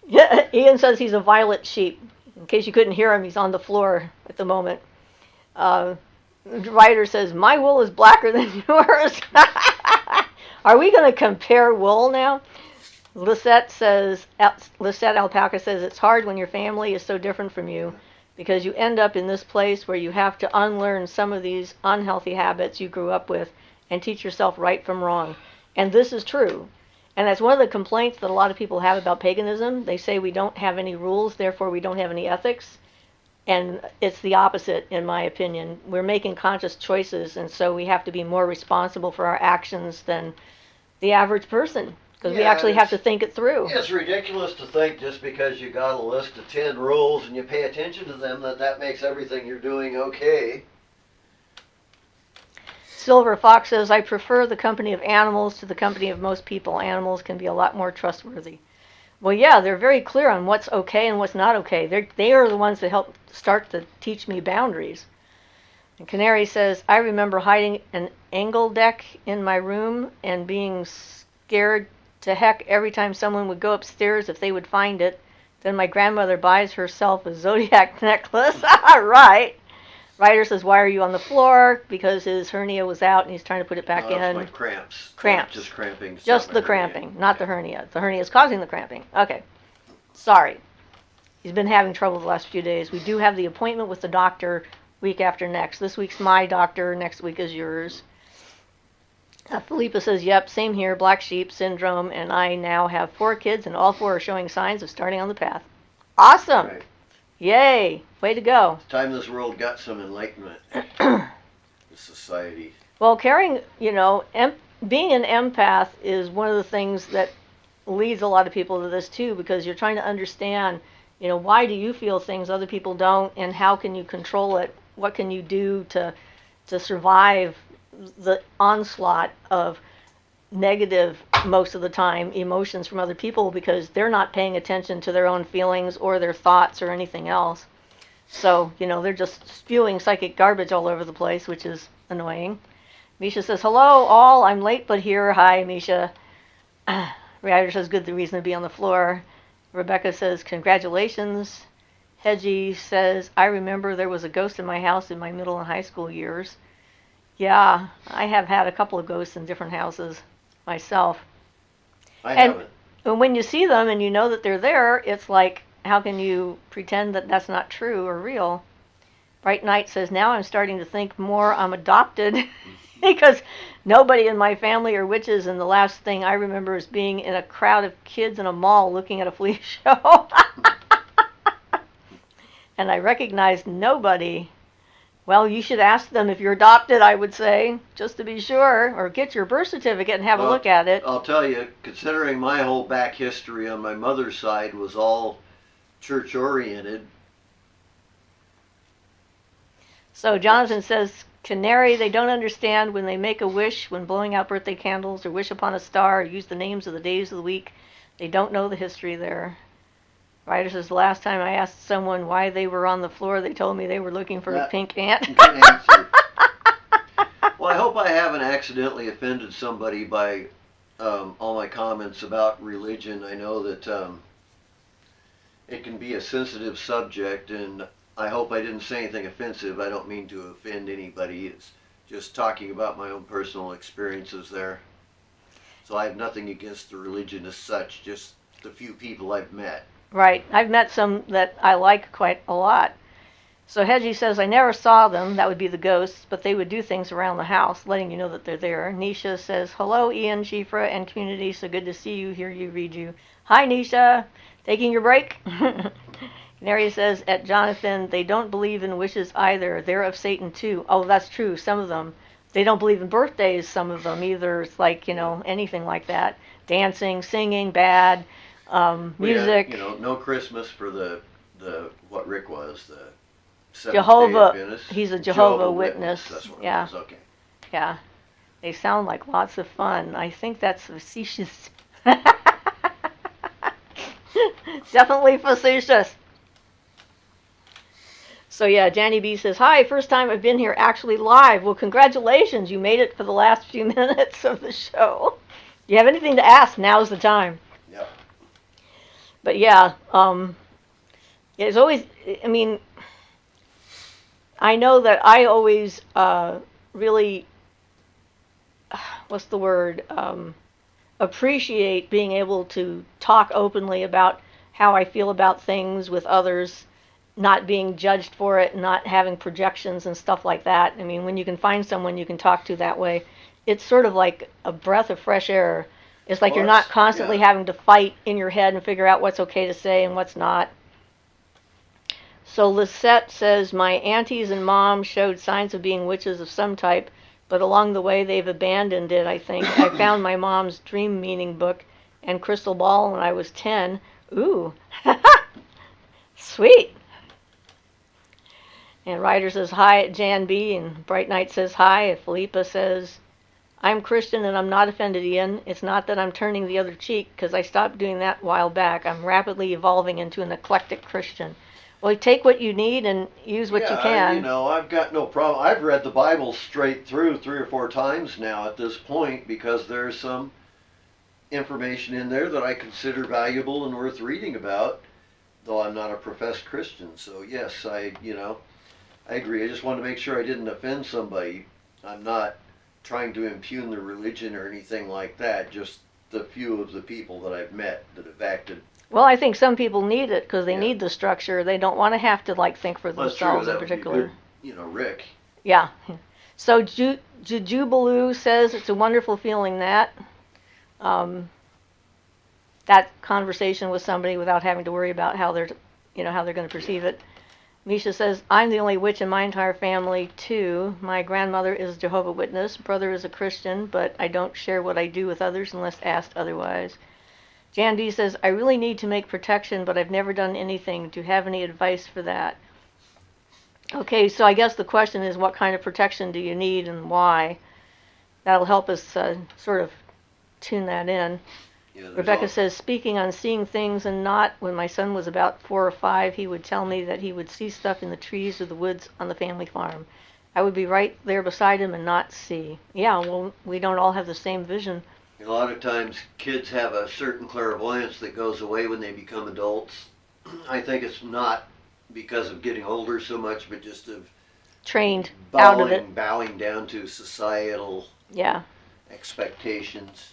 Yeah, Ian says he's a violet sheep. In case you couldn't hear him, he's on the floor at the moment. The writer says, my wool is blacker than yours. Are we going to compare wool now? Lisette Alpaca says, it's hard when your family is so different from you because you end up in this place where you have to unlearn some of these unhealthy habits you grew up with and teach yourself right from wrong. And this is true. And that's one of the complaints that a lot of people have about paganism. They say we don't have any rules, therefore we don't have any ethics. And it's the opposite, in my opinion. We're making conscious choices, and so we have to be more responsible for our actions than the average person, because we actually have to think it through. It's ridiculous to think just because you got a list of 10 rules and you pay attention to them that makes everything you're doing okay. Silver Fox says, I prefer the company of animals to the company of most people. Animals can be a lot more trustworthy. Well, yeah, they're very clear on what's okay and what's not okay. They are the ones that help start to teach me boundaries. And Canary says, I remember hiding an angle deck in my room and being scared to heck every time someone would go upstairs if they would find it. Then my grandmother buys herself a zodiac necklace. Right. Ryder says, why are you on the floor? Because his hernia was out and he's trying to put it back in. Like cramps. Cramps. Just cramping. Just the cramping, not the hernia. The hernia is causing the cramping. Okay. Sorry. He's been having trouble the last few days. We do have the appointment with the doctor week after next. This week's my doctor. Next week is yours. Philippa says, yep, same here. Black sheep syndrome. And I now have 4 kids and all 4 are showing signs of starting on the path. Awesome. Right. Yay! Way to go. It's time this world got some enlightenment. The society. Well, being an empath is one of the things that leads a lot of people to this too, because you're trying to understand, why do you feel things other people don't, and how can you control it? What can you do to survive the onslaught of negative, most of the time, emotions from other people, because they're not paying attention to their own feelings or their thoughts or anything else. So, they're just spewing psychic garbage all over the place, which is annoying. Misha says, hello all, I'm late but here. Hi, Misha. Ryder says, good reason to be on the floor. Rebecca says, congratulations. Hedgie says, I remember there was a ghost in my house in my middle and high school years. Yeah, I have had a couple of ghosts in different houses myself. I haven't. And when you see them and you know that they're there, it's like, how can you pretend that that's not true or real? Bright Knight says, now I'm starting to think more I'm adopted because nobody in my family are witches, and the last thing I remember is being in a crowd of kids in a mall looking at a flea show. And I recognized nobody. Well, you should ask them if you're adopted, I would say, just to be sure, or get your birth certificate and have a look at it. I'll tell you, considering my whole back history on my mother's side was all church-oriented. So Jonathan says, Canary, they don't understand when they make a wish, when blowing out birthday candles, or wish upon a star, or use the names of the days of the week. They don't know the history there. Ryder says, the last time I asked someone why they were on the floor, they told me they were looking for a pink ant. Well, I hope I haven't accidentally offended somebody by all my comments about religion. I know that it can be a sensitive subject, and I hope I didn't say anything offensive. I don't mean to offend anybody. It's just talking about my own personal experiences there. So I have nothing against the religion as such, just the few people I've met. Right. I've met some that I like quite a lot. So Hedgie says, I never saw them, that would be the ghosts, but they would do things around the house, letting you know that they're there. Nisha says, hello, Ian, Siofra, and community, so good to see you, hear you, read you. Hi, Nisha. Taking your break? Canary says, at Jonathan, they don't believe in wishes either. They're of Satan, too. Oh, that's true, some of them. They don't believe in birthdays, some of them, either. It's like, anything like that. Dancing, singing, bad. Music. Yeah, no Christmas for the what Rick was, the Jehovah. He's a Jehovah Witness. That's what yeah. it was. Okay. Yeah. They sound like lots of fun. I think that's facetious. Definitely facetious. So yeah, Janny B says, hi, first time I've been here actually live. Well, congratulations. You made it for the last few minutes of the show. If you have anything to ask, now's the time. Yep. But yeah, it's always, I know that I always really, appreciate being able to talk openly about how I feel about things with others, not being judged for it, not having projections and stuff like that. When you can find someone you can talk to that way, it's sort of like a breath of fresh air It's like Well, you're not that's, constantly yeah. having to fight in your head and figure out what's okay to say and what's not. So Lisette says, my aunties and mom showed signs of being witches of some type, but along the way they've abandoned it, I think. I found my mom's dream meaning book and crystal ball when I was 10. Ooh. Sweet. And Ryder says hi at Jan B. And Bright Knight says hi. And Philippa says, I'm Christian and I'm not offended, Ian. It's not that I'm turning the other cheek, because I stopped doing that a while back. I'm rapidly evolving into an eclectic Christian. Well, take what you need and use what you can. I've got no problem. I've read the Bible straight through 3 or 4 times now at this point, because there's some information in there that I consider valuable and worth reading about, though I'm not a professed Christian. So yes, I agree. I just wanted to make sure I didn't offend somebody. I'm not trying to impugn their religion or anything like that, just the few of the people that I've met that have acted. Well, I think some people need it because they Yeah. need the structure. They don't want to have to think for Well, that's true. themselves That in would be particular. good, Rick. Yeah. So Jujubaloo says it's a wonderful feeling that conversation with somebody without having to worry about how they're going to perceive it. Misha says, I'm the only witch in my entire family, too. My grandmother is a Jehovah's Witness. Brother is a Christian, but I don't share what I do with others unless asked otherwise. Jan D says, I really need to make protection, but I've never done anything. Do you have any advice for that? Okay, so I guess the question is, what kind of protection do you need and why? That'll help us sort of tune that in. Yeah, Rebecca says, speaking on seeing things and not, when my son was about 4 or 5, he would tell me that he would see stuff in the trees or the woods on the family farm. I would be right there beside him and not see. Yeah, well, we don't all have the same vision. A lot of times kids have a certain clairvoyance that goes away when they become adults. I think it's not because of getting older so much, but just of Trained out of it. bowing down to societal expectations.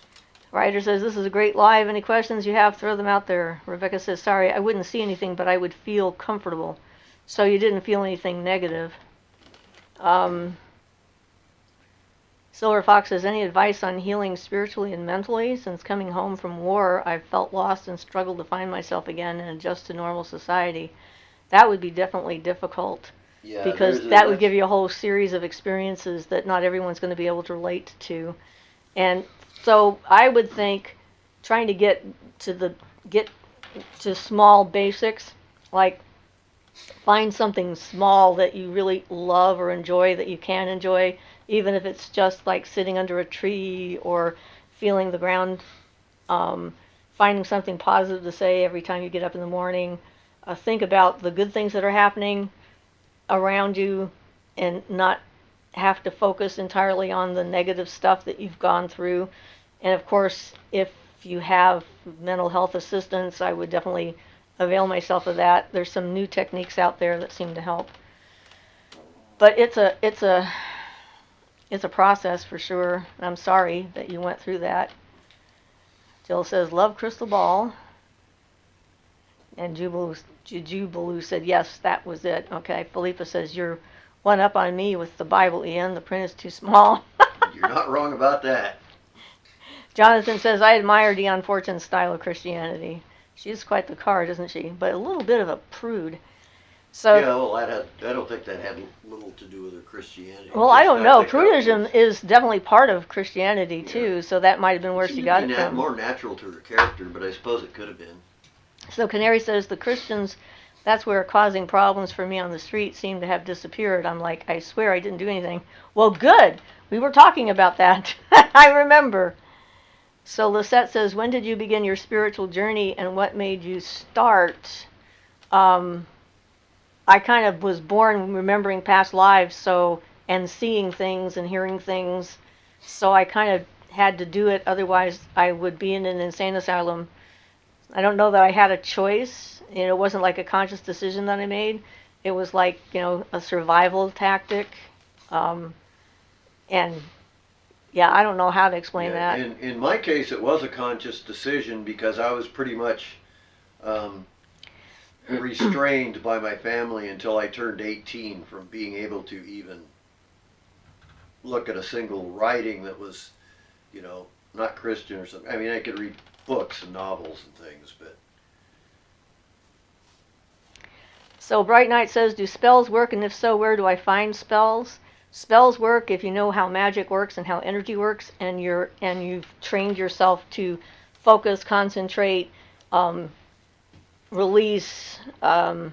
Ryder says, this is a great live. Any questions you have, throw them out there. Rebecca says, sorry, I wouldn't see anything, but I would feel comfortable. So you didn't feel anything negative. Silver Fox says, any advice on healing spiritually and mentally? Since coming home from war, I've felt lost and struggled to find myself again and adjust to normal society. That would be definitely difficult. Yeah, because that would give you a whole series of experiences that not everyone's going to be able to relate to. And so I would think trying to get to small basics, like find something small that you really love or enjoy that you can enjoy, even if it's just like sitting under a tree or feeling the ground, finding something positive to say every time you get up in the morning. Think about the good things that are happening around you and not have to focus entirely on the negative stuff that you've gone through. And of course, if you have mental health assistance, I would definitely avail myself of that. There's some new techniques out there that seem to help. But it's a process for sure. And I'm sorry that you went through that. Jill says, love crystal ball. And Jujubaloo said, yes, that was it. Okay, Philippa says, you're one up on me with the Bible, Ian. The print is too small. You're not wrong about that. Jonathan says, I admire Dion Fortune's style of Christianity. She's quite the card, isn't she? But a little bit of a prude. So, yeah, well, I don't think that had little to do with her Christianity. Well, I don't know. Prudism is definitely part of Christianity, too, so that might have been where she got it from. More natural to her character, but I suppose it could have been. So Canary says, the Christians, that's where causing problems for me on the street seem to have disappeared. I'm like, I swear I didn't do anything. Well, good. We were talking about that. I remember. So Lisette says, when did you begin your spiritual journey and what made you start? I kind of was born remembering past lives, and seeing things and hearing things. So I kind of had to do it. Otherwise, I would be in an insane asylum. I don't know that I had a choice. It wasn't like a conscious decision that I made. It was like, a survival tactic. And yeah, I don't know how to explain that. In my case, it was a conscious decision because I was pretty much restrained by my family until I turned 18 from being able to even look at a single writing that was, not Christian or something. I mean, I could read books and novels and things, but So Bright Knight says, do spells work, and if so, where do I find spells? Spells work if you know how magic works and how energy works, and you've trained yourself to focus, concentrate, release. I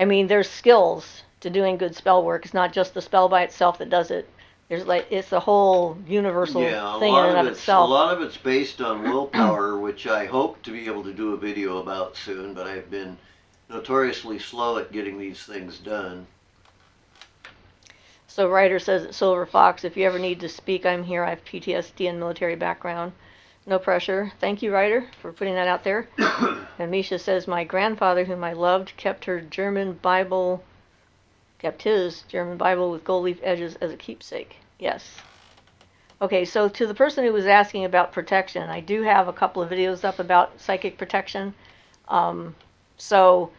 mean, there's skills to doing good spell work. It's not just the spell by itself that does it. There's it's a whole universal thing in and of itself. A lot of it's based on willpower, which I hope to be able to do a video about soon, but I've been notoriously slow at getting these things done. So Ryder says at Silver Fox, if you ever need to speak, I'm here. I have PTSD and military background. No pressure. Thank you, Ryder, for putting that out there. And Misha says, my grandfather, whom I loved, kept his German Bible with gold leaf edges as a keepsake. Yes. Okay, so to the person who was asking about protection, I do have a couple of videos up about psychic protection. So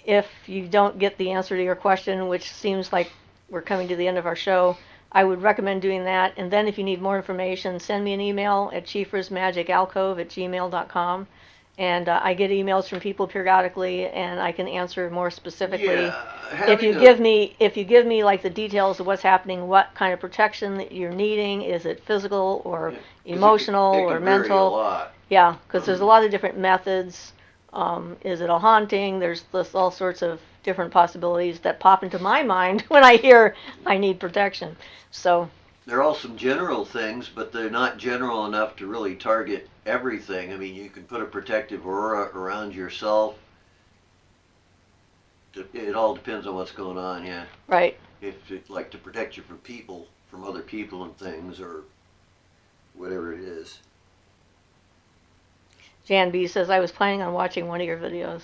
if you don't get the answer to your question, which seems like we're coming to the end of our show, I would recommend doing that. And then if you need more information, send me an email at chiefrasmagicalcove@gmail.com. And I get emails from people periodically, and I can answer more specifically. Yeah, if you give me like the details of what's happening, what kind of protection that you're needing, is it physical or emotional or mental? Vary a lot. Yeah, because there's a lot of different methods. Is it a haunting? There's all sorts of different possibilities that pop into my mind when I hear I need protection. So there are all some general things, but they're not general enough to really target everything. I mean, you can put a protective aura around yourself. It all depends on what's going on, yeah. Right. If it's like to protect you from other people and things, or whatever it is. Jan B says, I was planning on watching one of your videos.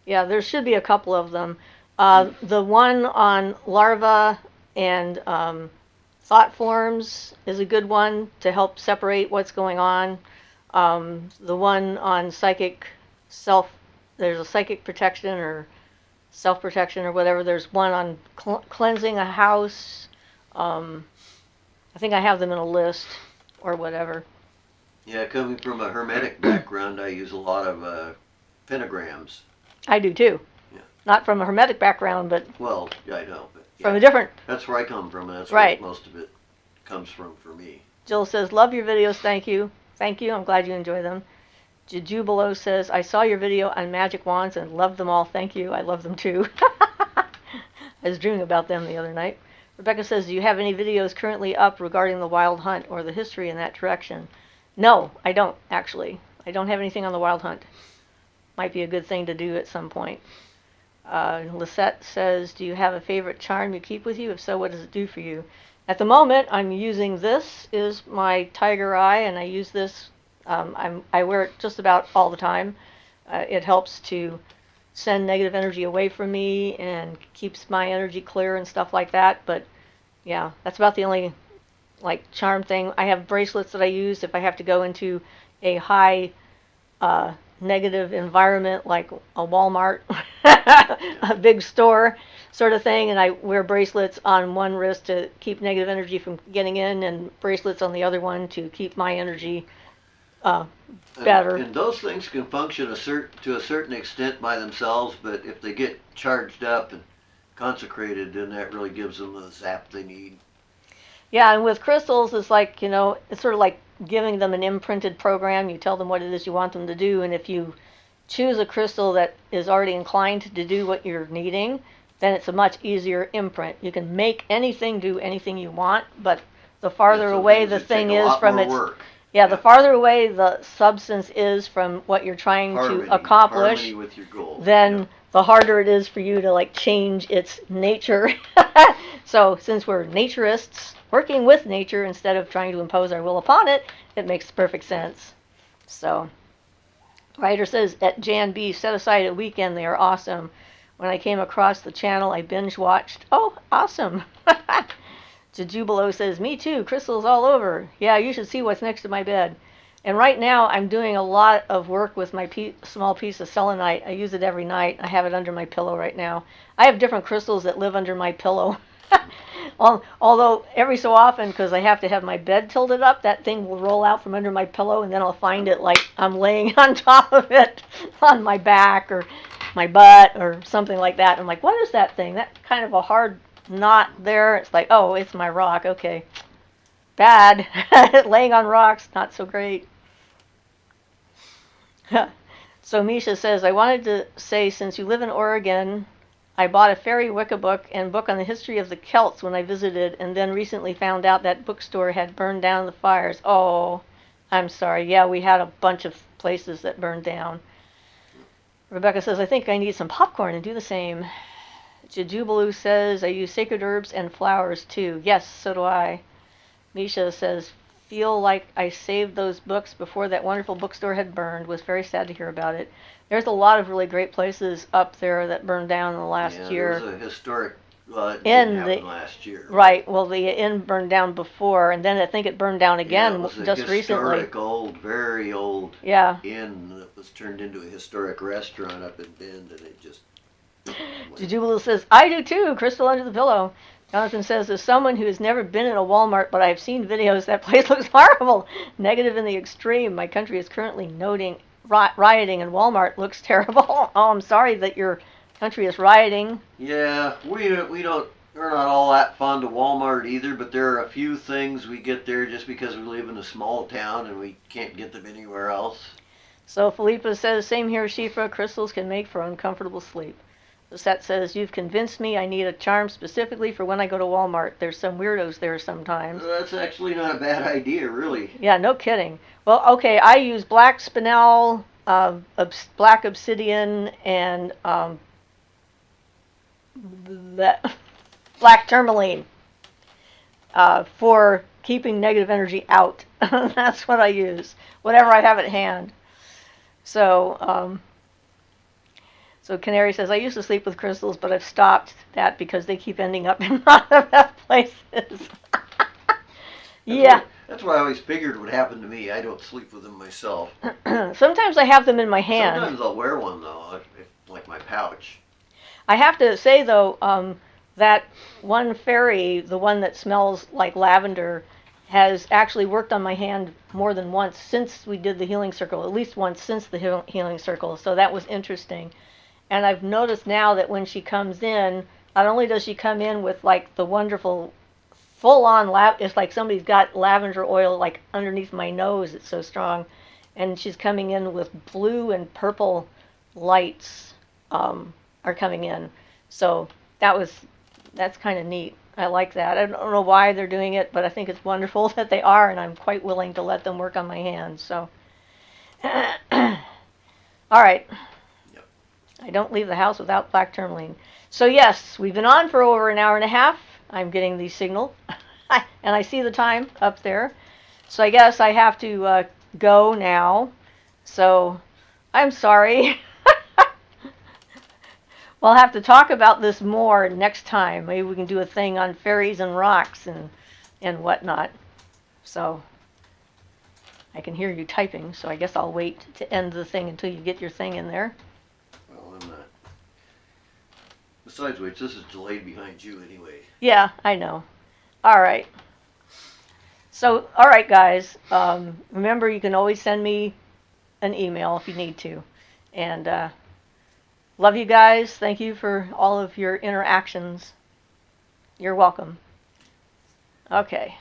Yeah, there should be a couple of them. The one on larva and thought forms is a good one to help separate what's going on. The one on there's a psychic protection or self-protection or whatever. There's one on cleansing a house. I think I have them in a list or whatever. Yeah, coming from a hermetic background, I use a lot of pentagrams. I do too. Yeah. Not from a hermetic background, but well, yeah, I know, but yeah, from a different. That's where I come from, and that's right. where most of it comes from for me. Jill says, love your videos, thank you. Thank you, I'm glad you enjoy them. Jujubilo says, I saw your video on magic wands and loved them all, thank you. I love them too. I was dreaming about them the other night. Rebecca says, do you have any videos currently up regarding the wild hunt or the history in that direction? No, I don't, actually. I don't have anything on the wild hunt. Might be a good thing to do at some point. Lisette says, do you have a favorite charm you keep with you? If so, what does it do for you? At the moment, I'm using this is my tiger eye, and I use this. I wear it just about all the time. It helps to send negative energy away from me and keeps my energy clear and stuff like that. But yeah, that's about the only charm thing. I have bracelets that I use if I have to go into a high negative environment like a Walmart, a big store sort of thing, and I wear bracelets on one wrist to keep negative energy from getting in, and bracelets on the other one to keep my energy better. And those things can function to a certain extent by themselves, but if they get charged up and consecrated, then that really gives them the zap they need. Yeah, and with crystals, it's like, it's sort of like giving them an imprinted program. You tell them what it is you want them to do, and if you choose a crystal that is already inclined to do what you're needing, then it's a much easier imprint. You can make anything do anything you want, but the farther away the thing is from its the farther away the substance is from what you're trying to accomplish, with your goal. Then the harder it is for you to change its nature. So since we're naturists, working with nature instead of trying to impose our will upon it, it makes perfect sense. So, Ryder says, at Jan B, set aside a weekend, they are awesome. When I came across the channel, I binge watched. Oh, awesome. Jujubilo says, me too, crystals all over. Yeah, you should see what's next to my bed. And right now, I'm doing a lot of work with my small piece of selenite. I use it every night. I have it under my pillow right now. I have different crystals that live under my pillow. Although every so often, because I have to have my bed tilted up, that thing will roll out from under my pillow, and then I'll find it like I'm laying on top of it on my back or my butt or something like that. I'm like, what is that thing? That kind of a hard knot there. It's like, oh, it's my rock. Okay. Bad. Laying on rocks, not so great. So Misha says, I wanted to say, since you live in Oregon, I bought a fairy Wicca book and book on the history of the Celts when I visited, and then recently found out that bookstore had burned down in the fires. Oh, I'm sorry. Yeah, we had a bunch of places that burned down. Rebecca says, I think I need some popcorn and do the same. Jujubalu says, I use sacred herbs and flowers too. Yes, so do I. Misha says, feel like I saved those books before that wonderful bookstore had burned. Was very sad to hear about it. There's a lot of really great places up there that burned down in the last year. There was a historic, it didn't happen last year. Right, well, the inn burned down before, and then I think it burned down again it was just recently. Historic, old, very old inn that was turned into a historic restaurant up in Bend, and it just... Jujubalu says, I do too, Crystal under the pillow. Jonathan says, as someone who has never been in a Walmart, but I've seen videos, that place looks horrible. Negative in the extreme. My country is currently noting rioting, and Walmart looks terrible. Oh, I'm sorry that your country is rioting. Yeah, we're not all that fond of Walmart either, but there are a few things we get there just because we live in a small town and we can't get them anywhere else. So Philippa says, same here, Siofra. Crystals can make for uncomfortable sleep. Lisette says, you've convinced me I need a charm specifically for when I go to Walmart. There's some weirdos there sometimes. That's actually not a bad idea, really. Yeah, no kidding. Well, okay, I use black spinel, black obsidian, and black tourmaline for keeping negative energy out. That's what I use, whatever I have at hand. So, So Canary says, I used to sleep with crystals, but I've stopped that because they keep ending up in not the best places. Yeah. That's why I always figured would happen to me. I don't sleep with them myself. Sometimes I have them in my hand. Sometimes I'll wear one, though, like my pouch. I have to say, though, that one fairy, the one that smells like lavender, has actually worked on my hand more than once since we did the healing circle, at least once since the healing circle. So that was interesting. And I've noticed now that when she comes in, not only does she come in with like the wonderful full-on it's like somebody's got lavender oil like underneath my nose, it's so strong. And she's coming in with blue and purple lights are coming in. So that's kind of neat. I like that. I don't know why they're doing it, but I think it's wonderful that they are, and I'm quite willing to let them work on my hands. So, all right. I don't leave the house without black tourmaline. So yes, we've been on for over an hour and a half. I'm getting the signal, and I see the time up there. So I guess I have to go now. So I'm sorry. We'll have to talk about this more next time. Maybe we can do a thing on fairies and rocks and whatnot. So I can hear you typing, so I guess I'll wait to end the thing until you get your thing in there. Besides which, this is delayed behind you anyway. Yeah, I know. All right. So, all right, guys. Remember, you can always send me an email if you need to. And love you guys. Thank you for all of your interactions. You're welcome. Okay.